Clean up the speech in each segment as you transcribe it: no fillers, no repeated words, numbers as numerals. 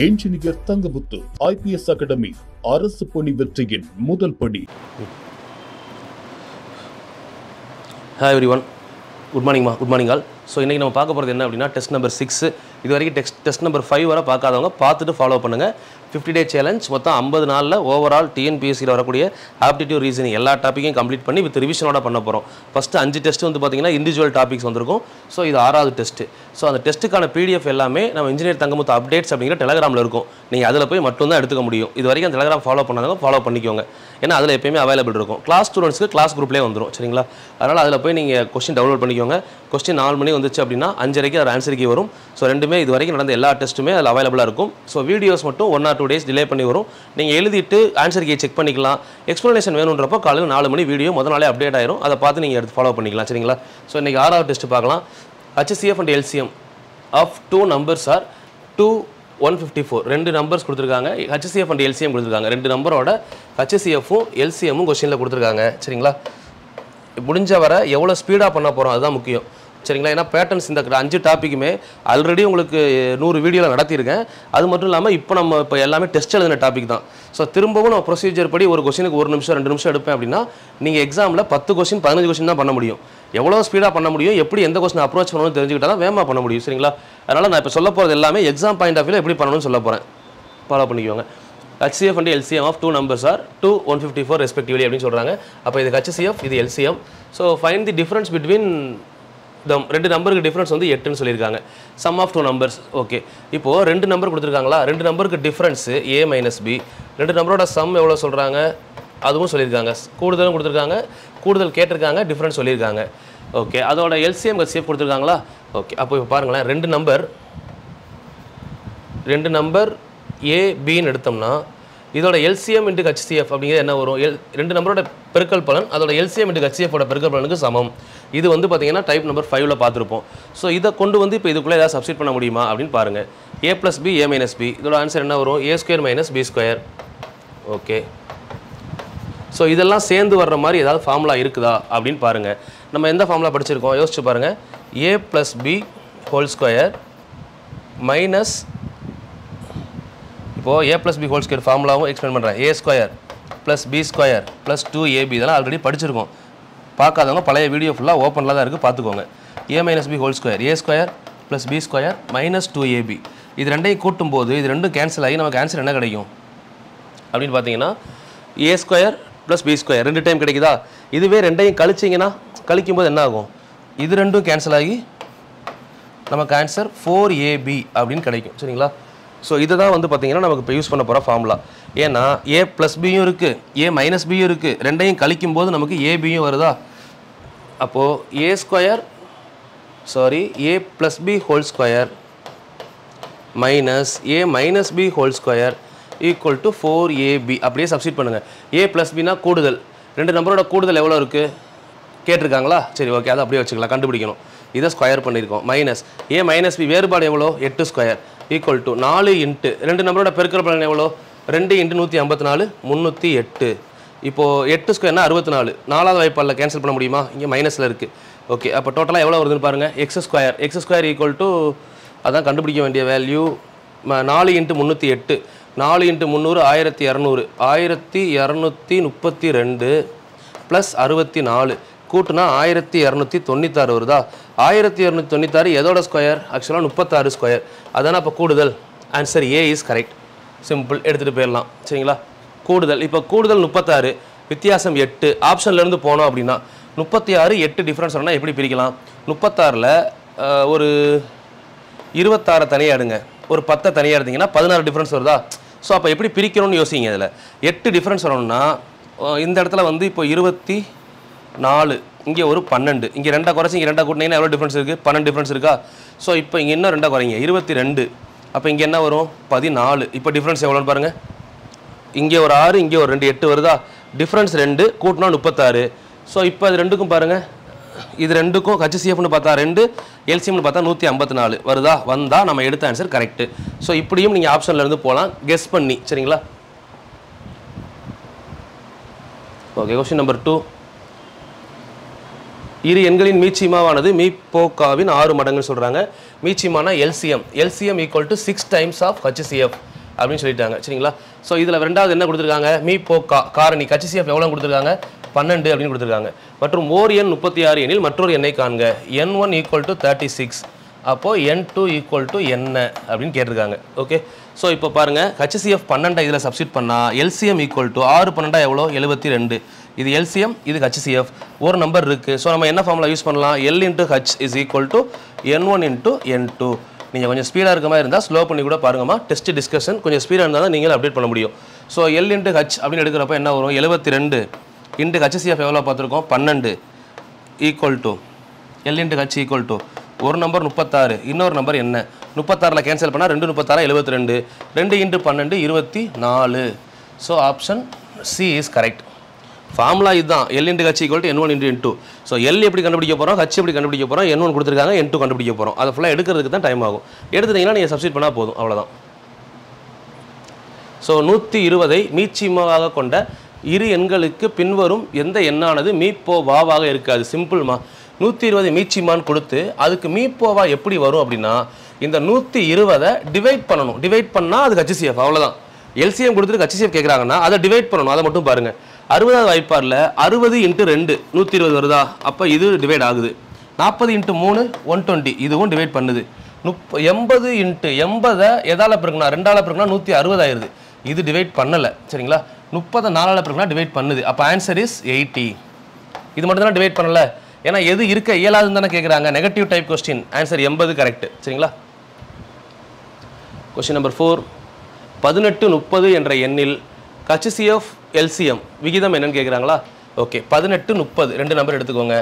Engineer Thangamuthu IPS academy அரசு பணி வெற்றியின் முதல் படி. ஹாய் எவ்ரி ஒன், குட் மார்னிங்மா, குட் மார்னிங் ஆல். ஸோ இன்றைக்கி நம்ம பார்க்க போகிறது என்ன அப்படின்னா டெஸ்ட் நம்பர் 6. இது வரைக்கும் டெஸ்ட் நம்பர் 5 வரை பார்க்காதவங்க பார்த்துட்டு ஃபாலோ பண்ணுங்கள். 50 டே சேலஞ்ச் மொத்தம் 50 நாளில் ஓவரால் டிஎன்பிஎஸ்சியில் வரக்கூடிய ஆப்டிடியூட் ரீசனிங் எல்லா டாப்பிக்கையும் கம்ப்ளீட் பண்ணி வித் ரிவிஷனோட பண்ண போகிறோம். ஃபஸ்ட்டு 5 டெஸ்ட் வந்து பார்த்திங்கன்னா இண்டிவிஜுவல் டாபிக்ஸ் வந்திருக்கும். ஸோ இது 6வது டெஸ்ட்டு. ஸோ அந்த டெஸ்ட்டுக்கான PDF எல்லாமே நம்ம இன்ஜினியர் தங்கமுத்து அப்டேட்ஸ் அப்படிங்கிற டெலகிராமில் இருக்கும். நீங்கள் அதில் போய் மட்டும்தான் எடுத்துக்க முடியும். இது வரைக்கும் அந்த டெலகிராம் ஃபாலோ பண்ணாதவங்க ஃபாலோ பண்ணிக்கோங்க. ஏன்னா அதில் எப்பயுமே அவைலபிள் இருக்கும். கிளாஸ் ஸ்டூடெண்ட்ஸ்க்கு கிளாஸ் குரூப்லேயே வந்துடும். சரிங்களா? அதனால் அதில் போய் நீங்கள் கொஸ்டின் டவுன்லோட் பண்ணிக்கோங்க. கொஸ்டின் 4 மணி வந்துச்சு அப்படின்னா 5:30க்கு அது ஆன்சர் கீ வரும். ஸோ ரெண்டுமே இது வரைக்கும் நடந்த எல்லா டெஸ்ட்டுமே அதில் அவைலபிளாக இருக்கும். ஸோ வீடியோஸ் மட்டும் 1 or 2 days டிலே பண்ணி வரும். நீங்கள் எழுதிட்டு ஆன்சர் கீ செக் பண்ணிக்கலாம். எக்ஸ்ப்ளனேஷன் வேணுன்றப்போ காலையில் 4 மணி வீடியோ முதல் நாளே அப்டேட் ஆயிரும். அதை பார்த்து நீங்கள் எடுத்து ஃபாலோ பண்ணிக்கலாம். சரிங்களா? ஸோ இன்றைக்கி 6வது டெஸ்ட் பார்க்கலாம். HCF and LCM of 2 numbers are 2, 154. 2 numbers கொடுத்துருக்காங்க. HCF and LCM கொடுத்துருக்காங்க. 2 நம்பரோட HCFும் LCMும் கொஸ்டினில் கொடுத்துருக்காங்க. சரிங்களா? முடிஞ்ச வரை எவ்வளோ ஸ்பீடாக பண்ண போகிறோம் அதுதான் முக்கியம். சரிங்களா? ஏன்னா பேட்டர்ன்ஸ் இந்த 5 டாப்பிக்குமே ஆல்ரெடி உங்களுக்கு 100 வீடியோவில் நடத்தியிருக்கேன். அது மட்டும் இல்லாமல் இப்போ எல்லாமே டெஸ்ட் எழுதின டாபிக் தான். ஸோ திரும்பவும் நம்ம ப்ரொசீஜர் படி ஒரு கொஸ்டினுக்கு 1 நிமிஷம் 2 நிமிஷம் எடுப்பேன் அப்படின்னா நீங்கள் எக்ஸாமில் 10 கொஸ்டின் 15 கொஸ்டின் தான் பண்ண முடியும். எவ்வளோ ஸ்பீடாக பண்ண முடியும், எப்படி எந்த கொஸ்டின் அப்ரோச் பண்ணணும்னு தெரிஞ்சுக்கிட்டா தான் வேகமாக பண்ண முடியும். சரிங்களா? அதனால் நான் இப்போ சொல்ல போகிறது எல்லாமே எக்ஸாம் பாயிண்ட் ஆஃப் வியூவில் எப்படி பண்ணணும்னு சொல்ல போகிறேன். ஃபாலோ பண்ணிக்கோங்க. HCF and LCM of 2 numbers are 2, 154 respectively அப்படின்னு சொல்கிறாங்க. அப்போ இது HCF, இது LCM. So find the difference between ரெண்டு நம்பருக்கு டிஃப்ரென்ஸ் வந்து 8ன்னு சொல்லியிருக்காங்க. Some of 2 numbers. ஓகே, இப்போது 2 நம்பர் கொடுத்துருக்காங்களா, 2 நம்பருக்கு டிஃப்ரென்ஸு A minus B. 2 நம்பரோட சம் எவ்வளோ சொல்கிறாங்க அதுவும் சொல்லியிருக்காங்க. கூடுதலும் கொடுத்துருக்காங்க, கூடுதல் கேட்டிருக்காங்க, டிஃப்ரென்ஸ் சொல்லியிருக்காங்க. ஓகே, அதோட LCM HCF கொடுத்துருக்காங்களா. ஓகே, அப்போ இப்போ பாருங்களேன், 2 நம்பர் A Bன்னு எடுத்தோம்னா இதோட LCM into HCF அப்படிங்கிறது என்ன வரும்? 2 நம்பரோட பெருக்கல் பலன் அதோட LCM into HCFோட பெருக்கல் பலனுக்கு சமம். இது வந்து பார்த்தீங்கன்னா டைப் நம்பர் 5ல் பார்த்துருப்போம். ஸோ இதை கொண்டு வந்து இப்போ இதுக்குள்ளே ஏதாவது சப்ஸ்டிட் பண்ண முடியுமா அப்படின்னு பாருங்கள். A + B A - B. இதோட ஆன்சர் என்ன வரும்? A² - B². ஓகே, ஸோ இதெல்லாம் சேர்ந்து வர்ற மாதிரி ஏதாவது ஃபார்முலா இருக்குதா அப்படின்னு பாருங்கள். நம்ம எந்த ஃபார்முலா படிச்சிருக்கோம் யோசிச்சு பாருங்கள். A + B² மைனஸ், இப்போது A + B² ஃபார்முலாவும் எக்ஸ்பிளைன் பண்ணுறேன். A² + B² + 2AB. இதெல்லாம் ஆல்ரெடி படிச்சிருக்கோம். பார்க்காதவங்க பழைய வீடியோ ஃபுல்லாக ஓப்பனில் தான் இருக்குது, பார்த்துக்கோங்க. A - B² A² + B² - 2AB. இது ரெண்டையும் கூட்டும்போது இது ரெண்டும் கேன்சல் ஆகி நமக்கு ஆன்சர் என்ன கிடைக்கும் அப்படின்னு பார்த்தீங்கன்னா A² + B² 2 டைம் கிடைக்குதா. இதுவே ரெண்டையும் கழிச்சிங்கன்னா கழிக்கும்போது என்ன ஆகும்? இது ரெண்டும் கேன்சல் ஆகி நமக்கு ஆன்சர் 4AB அப்படின்னு கிடைக்கும். சரிங்களா? ஸோ இதை தான் வந்து பார்த்திங்கன்னா நமக்கு இப்போ யூஸ் பண்ண போகிற ஃபார்முலா. ஏன்னா A + Bயும் இருக்குது, A - Bயும் இருக்குது. ரெண்டையும் கழிக்கும்போது நமக்கு ABயும் வருதா. அப்போது A + B² minus A - B² equal to 4AB. அப்படியே சப்ஸ்டிட் பண்ணுங்கள். A + Bனா கூடுதல். 2 நம்பரோட கூடுதல் எவ்வளோ இருக்குது கேட்டிருக்காங்களா. சரி, ஓகே, அதை அப்படியே வச்சுக்கலாம். கண்டுபிடிக்கணும். இதை ஸ்கொயர் பண்ணியிருக்கோம். மைனஸ் A - B வேறுபாடு எவ்வளோ? 8² ஈக்குவல் டு 4 இன்ட்டு 2 நம்பரோட பெருக்கல் பலன் எவ்வளோ? 2 × 154 308. இப்போது 8² 64. 4வது வாய்ப்பாளில் கேன்சல் பண்ண முடியுமா? இங்கே மைனஸில் இருக்குது. ஓகே, அப்போ டோட்டலாக எவ்வளோ வருதுன்னு பாருங்கள். x² ஈக்குவல் டு அதான் கண்டுபிடிக்க வேண்டிய வேல்யூ 4 × 308. 4 × 300 1200. 1232 + 64 கூட்டுனா 1296 வருதா. 1296 எதோட ஸ்கொயர்? ஆக்சுவலாக 36². அதானே அப்போ கூடுதல். Answer A is correct. Simple, எடுத்துகிட்டு போயிடலாம். சரிங்களா? கூடுதல், இப்போ கூடுதல் 36, வித்தியாசம் 8. ஆப்ஷன்லேருந்து போனோம் அப்படின்னா 36 8 டிஃப்ரென்ஸ் வரணும்னா எப்படி பிரிக்கலாம்? 36ல் ஒரு 26 தனியாக எடுங்க, ஒரு 10 தனியாக எடுத்திங்கன்னா 16 டிஃப்ரென்ஸ் வருதா. ஸோ அப்போ எப்படி பிரிக்கணும்னு யோசிங்க. இதில் 8 டிஃப்ரென்ஸ் வரணும்னா இந்த இடத்துல வந்து இப்போ 24, இங்கே ஒரு 12, இங்கே 2 குறைச்சி இங்கே 2 கூட்டினீங்கன்னா எவ்வளோ டிஃப்ரென்ஸ் இருக்குது? 12 டிஃப்ரென்ஸ் இருக்கா. ஸோ இப்போ இங்கே இன்னும் 2 குறைங்க, 22. அப்போ இங்கே என்ன வரும்? 14. இப்போ டிஃப்ரென்ஸ் எவ்வளோன்னு பாருங்கள். இங்கே ஒரு 6, இங்கே ஒரு 2, 8 வருதா. டிஃப்ரென்ஸ் 2 கூட்டினா 36. ஸோ இப்போ அது ரெண்டுக்கும் பாருங்கள், இது ரெண்டுக்கும் HCFன்னு பார்த்தா 2, LCMன்னு பார்த்தா 154 வருதா. வந்தால் நம்ம எடுத்த ஆன்சர் கரெக்டு. ஸோ இப்படியும் நீங்கள் ஆப்ஷன்லேருந்து போகலாம் கெஸ் பண்ணி. சரிங்களா? Okay, question number 2. இரு எண்களின் மீச்சிமாவானது மீப்போக்காவின் 6 மடங்குன்னு சொல்கிறாங்க. மீச்சிமானா LCM equal to 6 times of HCF அப்படின்னு சொல்லிட்டாங்க. சரிங்களா? ஸோ இதில் ரெண்டாவது என்ன கொடுத்துருக்காங்க? மீப்போக்கா காரணி ஹச்சிசிஎஃப் எவ்வளோ கொடுத்துருக்காங்க? 12 அப்படின்னு கொடுத்துருக்காங்க. மற்றும் ஓர் எண் 36 எண்ணில் மற்றொரு எண்ணை காண்க. n1 equal to 36. அப்போது n2 ஈக்குவல் டு என்ன அப்படின்னு கேட்டிருக்காங்க. ஓகே, ஸோ இப்போ பாருங்கள், ஹச்சிசிஎஃப் 12 இதில் சப்ஸ்டிட் பண்ணால் எல்சிஎம் ஈக்குவல் டு 6 12 எவ்வளோ? 72. இது எல்சிஎம், இது ஹச்சிசிஎஃப். ஒரு நம்பர் இருக்குது. ஸோ நம்ம என்ன ஃபார்முலா யூஸ் பண்ணலாம்? L into H is equal to n1 into n2. நீங்கள் கொஞ்சம் ஸ்பீடாக இருக்க மாதிரி இருந்தால் ஸ்லோ பண்ணி கூட பாருங்கம்மா. டெஸ்ட் டிஸ்கஷன் கொஞ்சம் ஸ்பீடாக இருந்தால் தான் நீங்களும் அப்டேட் பண்ண முடியும். ஸோ L இன்ட்டு ஹச் அப்படின்னு எடுக்கிறப்ப என்ன வரும்? 72 இன்ட்டு ஹச்சிசிஎஃப் எவ்வளோ பார்த்துருக்கோம்? 12 equal to L into H equal to ஒரு நம்பர் 36, இன்னொரு நம்பர் என்ன? 36 கேன்சல் பண்ணால் 2 36 72, 2 into 12 24. So option C is correct. Formula இதுதான். L into H equal to n1 into n2. So L எப்படி கண்டுபிடிக்க போகிறோம், ஹச் எப்படி கண்டுபிடிக்க போகிறோம், n1 கொடுத்துருக்காங்க, n2 கண்டுபிடிக்க போகிறோம். அதை ஃபுல்லாக எடுக்கிறதுக்கு தான் டைம் ஆகும். எடுத்துட்டீங்கன்னா நீங்கள் சப்ஸ்டிட் பண்ணால் போதும், அவ்வளோதான். ஸோ 120ஐ மீச்சிமாவாக கொண்ட இரு எண்களுக்கு பின்வரும் எந்த எண்ணானது மீப்போவாவாக இருக்காது? சிம்பிள்மா. 120 மீச்சிமான்னு கொடுத்து அதுக்கு மீப்போவா எப்படி வரும் அப்படின்னா, இந்த 120 டிவைட் பண்ணணும். டிவைட் பண்ணால் அது ஹச்சிசிஎஃப், அவ்வளோதான். எல்சிஎம் கொடுத்துட்டு ஹச்சிசிஎஃப் கேட்குறாங்கன்னா அதை டிவைட் பண்ணணும். அதை மட்டும் பாருங்கள். 60வது வாய்ப்பாடில் 60 இன்ட்டு 2 120 வருதா? அப்போ இது டிவைட் ஆகுது. 40 இன்ட்டு 3 120, இதுவும் டிவைட் பண்ணுது. 80 இன்ட்டு 80 எதால் பிறகுனா 2ஆல் பிறகுனா 160 ஆயிடுது. இது டிவைட் பண்ணலை. சரிங்களா? 30 4ஆல் பிறகுனா டிவைட் பண்ணுது. அப்போ ஆன்சர் இஸ் 80. இது மட்டும் தான் டிவைட் பண்ணலை. ஏன்னா எது இருக்க இயலாதுன்னு தானே கேட்குறாங்க. Negative type question. Answer 80 correct. சரிங்களா? Question number 4. 18 30 என்ற எண்ணில் ஹச்சிசிஎஃப் எல்சிஎம் விகிதம் என்னன்னு கேட்குறாங்களா? ஓகே, 18 30 ரெண்டு நம்பர் எடுத்துக்கோங்க.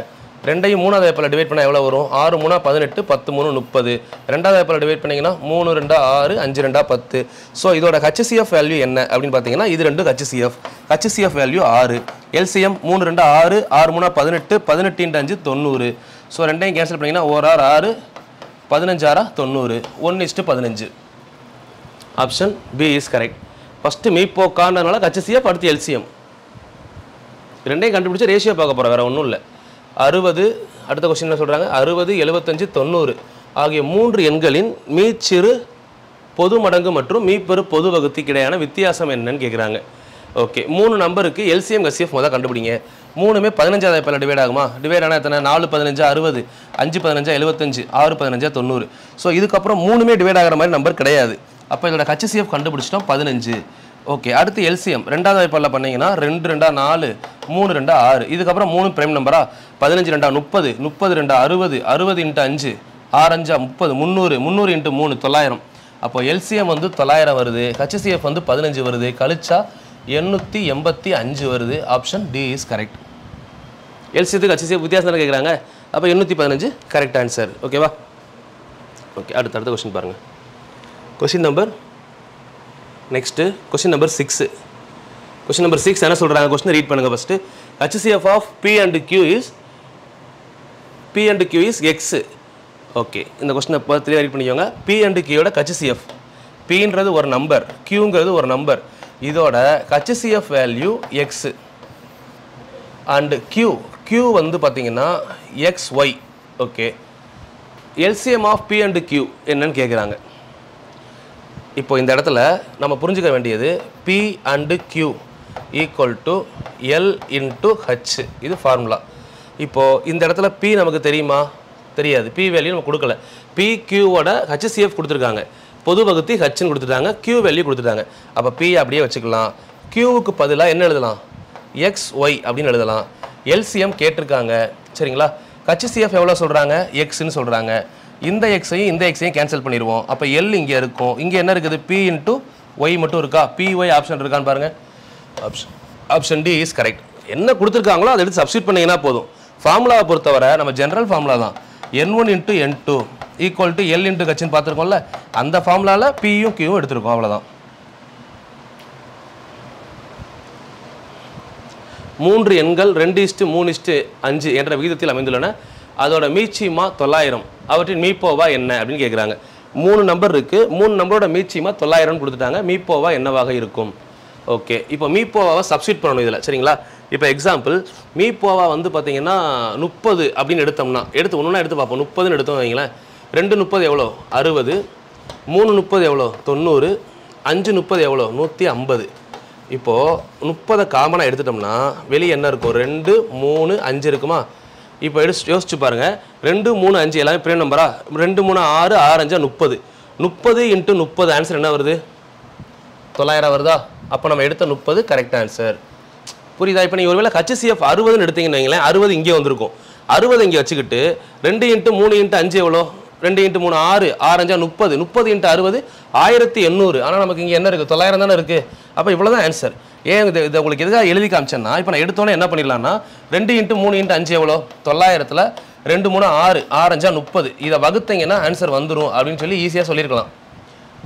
ரெண்டையும் மூணாவது வாய்ப்பால் டிவைட் பண்ணால் எவ்வளோ வரும்? 6 3 18, 10 3 30. ரெண்டாவது வாய்ப்பால் டிவைட் பண்ணிங்கன்னா 3 2 6, 5 2 10. ஸோ இதோட ஹச்சிசிஎஃப் வேல்யூ என்ன அப்படின்னு பார்த்தீங்கன்னா, இது ரெண்டு ஹச்சிசிஎஃப் வேல்யூ 6. எல்சிஎம் 3 2 6, 6 3 18, 18 × 5 90. ஸோ ரெண்டையும் கேன்சல் பண்ணிங்கன்னா 1 6 6, 15 6 90, 1:15. Option B is correct. First மீப்போக்கான்றதுனால ஹச்சிசிஎஃப், அடுத்து எல்சிஎம். ரெண்டையும் கண்டுபிடிச்சி ரேஷியோ பார்க்க போகிறோம், வேறு ஒன்றும் இல்லை. 60, அடுத்த கொஸ்டின் என்ன சொல்கிறாங்க? 60 75 90 ஆகிய 3 எண்களின் மீச்சிறு பொது மடங்கு மற்றும் மீப்பெரு பொது வகுத்திக்கு இடையான வித்தியாசம் என்னன்னு கேட்குறாங்க. ஓகே, 3 நம்பருக்கு எல்சிஎம் ஹச்சிஎஃப் முதல் கண்டுபிடிங்க. 3மே 15வது வாய்ப்பால் டிவைட் ஆகுமா? டிவைட் ஆனால் எத்தனை? 4 15 60, 5 15 75, 6 15 90. ஸோ இதுக்கப்புறம் 3மே டிவைட் ஆகிற மாதிரி நம்பர் கிடையாது. அப்போ இதோட ஹச்சிசிஎஃப் கண்டுபிடிச்சிட்டோம் 15. ஓகே, அடுத்து எல்சிஎம் ரெண்டாவது வாய்ப்பால் பண்ணிங்கன்னா 2 2 4, 3 2 6. இதுக்கப்புறம் 3 பிரைம் நம்பரா? 15 2 30, 30 2 60, 60 × 5, 6 5 30, 300, 300 × 3 900. அப்போ எல்சிஎம் வந்து 900 வருது, ஹச்சிசிஎஃப் வந்து 15 வருது, கழிச்சா 885 வருது. Option D is correct. எல்சிஎத்துக்கு ஹச்சிசிஎஃப் வித்தியாசம் தானே கேட்குறாங்க. அப்போ 815 கரெக்ட் ஆன்சர். ஓகேவா? ஓகே, அடுத்த கொஸ்டின் பாருங்கள். Question number next question number 6. Question number 6 என்ன சொல்கிறாங்க? கொஸ்டின் ரீட் பண்ணுங்கள் first. HCF of P and Q is X. Okay, இந்த கொஸ்டினை பார்த்து ரீட் பண்ணிக்கோங்க. P and Qயோட ஹச்சிசிஎஃப். Pன்றது ஒரு நம்பர், Qங்கிறது ஒரு நம்பர். இதோட HCF value X and Q வந்து பார்த்தீங்கன்னா XY. Okay, LCM of P and Q என்னன்னு கேட்குறாங்க. இப்போ இந்த இடத்துல நம்ம புரிஞ்சுக்க வேண்டியது P and Q equal to L into H. இது ஃபார்முலா. இப்போது இந்த இடத்துல P நமக்கு தெரியுமா? தெரியாது. P வேல்யூ நம்ம கொடுக்கல. P Qவோட ஹச்சிசிஎஃப் கொடுத்துருக்காங்க, பொது வகுத்தி ஹச்ன்னு கொடுத்துட்டாங்க, Q வேல்யூ கொடுத்துட்டாங்க. அப்போ P அப்படியே வச்சுக்கலாம். Qவுக்கு பதிலாக என்ன எழுதலாம்? XY அப்படின்னு எழுதலாம். எல்சிஎம் கேட்டிருக்காங்க. சரிங்களா? ஹச்சிசிஎஃப் எவ்வளோ சொல்கிறாங்க? Xன்னு சொல்கிறாங்க. இந்த எக்ஸையும் இந்த எக்ஸையும் கேன்சல் பண்ணிடுவோம். அப்போ எல் இங்கே இருக்கும். இங்கே என்ன இருக்குது? P × Y மட்டும் இருக்கா? PY ஆப்ஷன் இருக்கான்னு பாருங்கள். Option D is correct. என்ன கொடுத்துருக்காங்களோ அதை எடுத்து சப்ஸ்டிட் பண்ணிங்கன்னா போதும். ஃபார்முலாவை பொறுத்தவரை நம்ம ஜென்ரல் ஃபார்முலா தான். n1 × n2 equal to L into ஹச்ன்னு பார்த்துருக்கோம்ல, அந்த ஃபார்முலாவில் Pயும் Qயும் எடுத்துருக்கோம், அவ்வளோதான். 3 எண்கள் 2:3:5 என்ற விகிதத்தில் அமைந்துள்ளன. அதோட மீச்சிமா 900. அவற்றின் மீப்போவா என்ன அப்படின்னு கேட்குறாங்க. 3 நம்பர் இருக்குது. 3 நம்பரோட மீச்சிமா 900 கொடுத்துட்டாங்க. மீப்போவா என்னவாக இருக்கும்? ஓகே, இப்போ மீப்போவாவை சப்ஸ்டிட் பண்ணணும் இதில். சரிங்களா? இப்போ எக்ஸாம்பிள் மீப்போவா வந்து பார்த்தீங்கன்னா 30 அப்படின்னு எடுத்தோம்னா ஒன்றுனா எடுத்து பார்ப்போம். 30ன்னு எடுத்தோம் வைங்களேன். 2 30 எவ்வளோ 60, 3 30 எவ்வளோ 90, 5 30 எவ்வளோ 150. இப்போது 30 காமனாக எடுத்துட்டோம்னா வெளியே என்ன இருக்கும் 2 3 5 இருக்குமா. இப்போ யோசிச்சு பாருங்கள் 2 3 5 எல்லாமே பிரைம் நம்பரா. 2 3 6 6 5 30. 30 × 30 ஆன்சர் என்ன வருது 900 வருதா. அப்போ நம்ம எடுத்த 30 கரெக்ட் ஆன்சர். புரியுதா. இப்போ நீங்கள் ஒருவேளை HCF 60ன்னு எடுத்தீங்கன்னு வைங்களேன். 60 இங்கே வந்திருக்கும். 60 இங்கே வச்சுக்கிட்டு 2 × 3 × 5 எவ்வளோ 2 × 3 6 6 5 30. 30 × 60 1800. ஆனால் நமக்கு இங்கே என்ன இருக்குது 900 தானே இருக்குது. அப்போ இவ்வளோ தான் ஆன்சர். ஏன் இதை உங்களுக்கு எதுக்காக எழுதி காமிச்சேன்னா இப்போ நான் எடுத்தோன்னே என்ன பண்ணிடலாம்னா 2 × 3 × 5 எவ்வளோ 900ல் 2 3 6 6 5 30. இதை வகுத்தீங்கன்னா ஆன்சர் வந்துடும் அப்படின்னு சொல்லி ஈஸியாக சொல்லியிருக்கலாம்.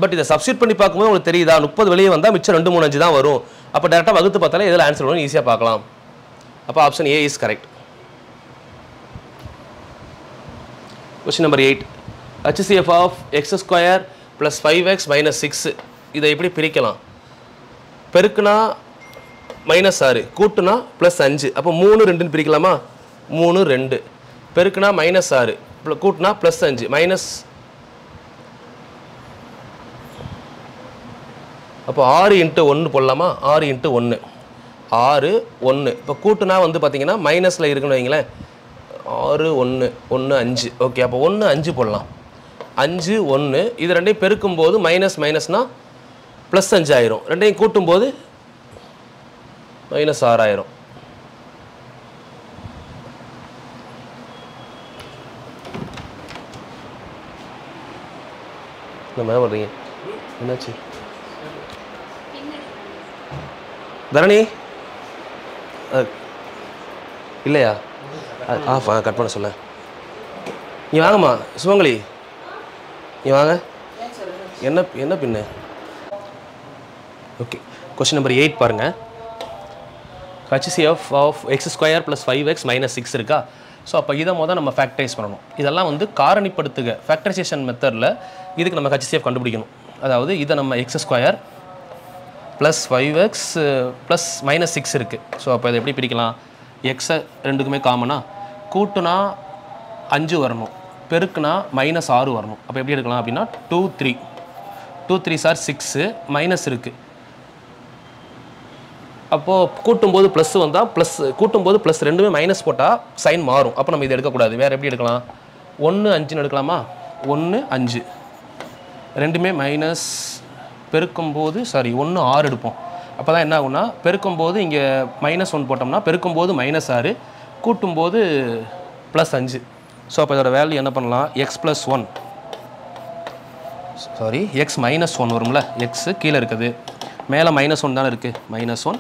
பட் இதை சப்ஸ்டியூட் பண்ணி பார்க்கும்போது உங்களுக்கு தெரியுதா 30 வெளியே வந்தால் மிச்சம் 2 3 5 தான் வரும். அப்போ டேரெக்டாக வகுத்து பார்த்தாலே இதில் ஆன்சர் வரும் ஈஸியாக பார்க்கலாம். அப்போ option A is correct. Question number 8. HCF of x² + 5x - 6 இதை எப்படி பிரிக்கலாம். பெருக்குனா -6 கூட்டுனா +5. அப்போ 3 2ன்னு பிரிக்கலாமா. 3 2 பெருக்குனா -6 கூட்டுனா +5 மைனஸ். அப்போ 6 × 1 போடலாமா. 6 × 1 6 1. இப்போ கூட்டுனா வந்து பார்த்தீங்கன்னா மைனஸில் இருக்குன்னு வைங்களேன். 6 1 1 5. ஓகே அப்போ 1 5 போடலாம். 5 1 இது ரெண்டையும் பெருக்கும்போது மைனஸ்னா +5 ஆயிரும். ரெண்டையும் கூட்டும்போது -6 ஆயிரும். என்ன மேம் பண்ணுறீங்க என்னாச்சு தரணி இல்லையா கட் பண்ண சொல்ல. நீ வாங்கம்மா சுமங்கலி நீ வாங்க. என்ன பின்ன. ஓகே கொஸ்டின் நம்பர் 8 பாருங்கள். HCF ஆஃப் x² + 5x - 6 இருக்கா. ஸோ அப்போ இதை நம்ம ஃபேக்டரைஸ் பண்ணணும். இதெல்லாம் வந்து காரணிப்படுத்துக ஃபேக்டரைசேஷன் மெத்தடில் இதுக்கு நம்ம HCF கண்டுபிடிக்கணும். அதாவது இதை நம்ம x² + 5x + -6 இருக்குது. ஸோ அப்போ இதை எப்படி பிரிக்கலாம். எக்ஸை ரெண்டுக்குமே காமனா கூட்டுனா 5 வரணும், பெருக்குனா -6 வரணும். அப்போ எப்படி எடுக்கலாம் அப்படின்னா 2 3 2 3 சார் 6 மைனஸ் இருக்குது. அப்போது கூட்டும்போது ப்ளஸ் வந்தால் கூட்டும்போது ப்ளஸ் ரெண்டுமே மைனஸ் போட்டால் சைன் மாறும். அப்போ நம்ம இதை எடுக்கக்கூடாது. வேறு எப்படி எடுக்கலாம். 1 5ன்னு எடுக்கலாமா. 1 5 ரெண்டுமே மைனஸ். பெருக்கும்போது 1 6 எடுப்போம். அப்போ தான் என்ன ஆகும்னா பெருக்கும்போது இங்கே -1 போட்டோம்னா பெருக்கும்போது -6 கூட்டும்போது +5. ஸோ அப்போ இதோட வேல்யூ என்ன பண்ணலாம். x -1 வரும்ல. எக்ஸு கீழே இருக்குது, மேலே -1 தானே இருக்குது. -1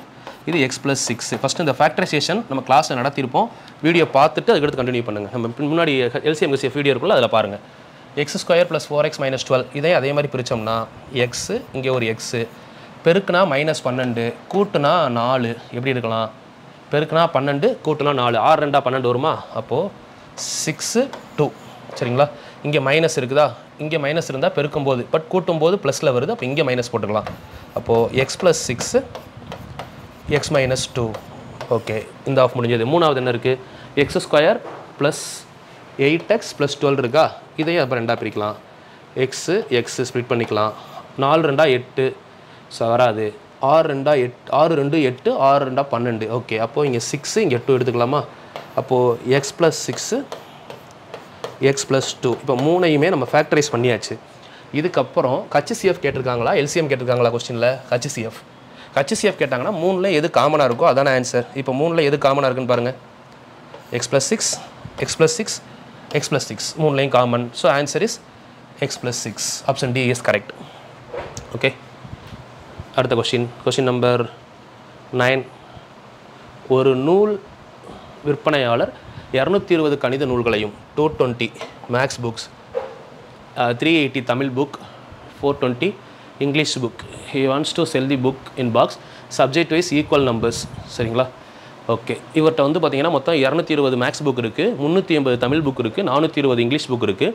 இது x + 6. ஃபஸ்ட்டு இந்த ஃபேக்டரைசேஷன் நம்ம கிளாஸில் நடத்தியிருப்போம். வீடியோ பார்த்துட்டு அதுக்கடுத்து கண்டினியூ பண்ணுங்கள். நம்ம முன்னாடி LCM HCF வீடியோ இருக்குல்ல அதில் பாருங்கள். x² + 4x - 12 இதே அதே மாதிரி பிரித்தோம்னா எக்ஸு இங்கே ஒரு எக்ஸு பெருக்குனா -12 கூட்டுனா 4 எப்படி எடுக்கலாம். பெருக்குனா 12 கூட்டுனா 4 6 2 12 வருமா. அப்போது 6 2 சரிங்களா. இங்கே மைனஸ் இருக்குதா. இங்கே மைனஸ் இருந்தால் பெருக்கும்போது பட் கூட்டும்போது ப்ளஸில் வருது. அப்போ இங்கே மைனஸ் போட்டுக்கலாம். அப்போது x + 6 x - 2. ஓகே இந்த ஆஃப் முடிஞ்சது. மூணாவது என்ன இருக்குது. x² + 8x + 12 இருக்கா. இதையும் அப்போ ரெண்டாக பிரிக்கலாம். எக்ஸு ஸ்ப்ளிட் பண்ணிக்கலாம். 4 2 8 வராது. 6 2 8 6 2 8 6 2 12. ஓகே அப்போது இங்கே 6 இங்கே 2 எடுத்துக்கலாமா. அப்போது x + 6 x + 2 இப்போ மூணையுமே நம்ம ஃபேக்டரைஸ் பண்ணியாச்சு. இதுக்கப்புறம் HCF கேட்டிருக்காங்களா LCM கேட்டிருக்காங்களா. கொஸ்டினில் HCF கேட்டாங்கன்னா 3ல் எது காமனாக இருக்கோ அதான ஆன்சர். இப்போ 3ல் எது காமனாக இருக்குன்னு பாருங்கள். x + 6 x + 6 x + 6 மூணுலேயும் காமன். So answer is x + 6. Option D is correct. Okay அடுத்த கொஸ்டின் நம்பர் 9. ஒரு நூல் விற்பனையாளர் 220 கணித நூல்களையும் 220 மேக்ஸ் புக்ஸ் 380 தமிழ் book 420 English book he wants to sell the book in box subject wise equal numbers சரிங்களா. ஓகே இவர்கிட்ட வந்து பார்த்தீங்கன்னா மொத்தம் 220 மேக்ஸ் புக் இருக்குது, 380 தமிழ் புக் இருக்குது, 420 இங்கிலீஷ் புக் இருக்குது.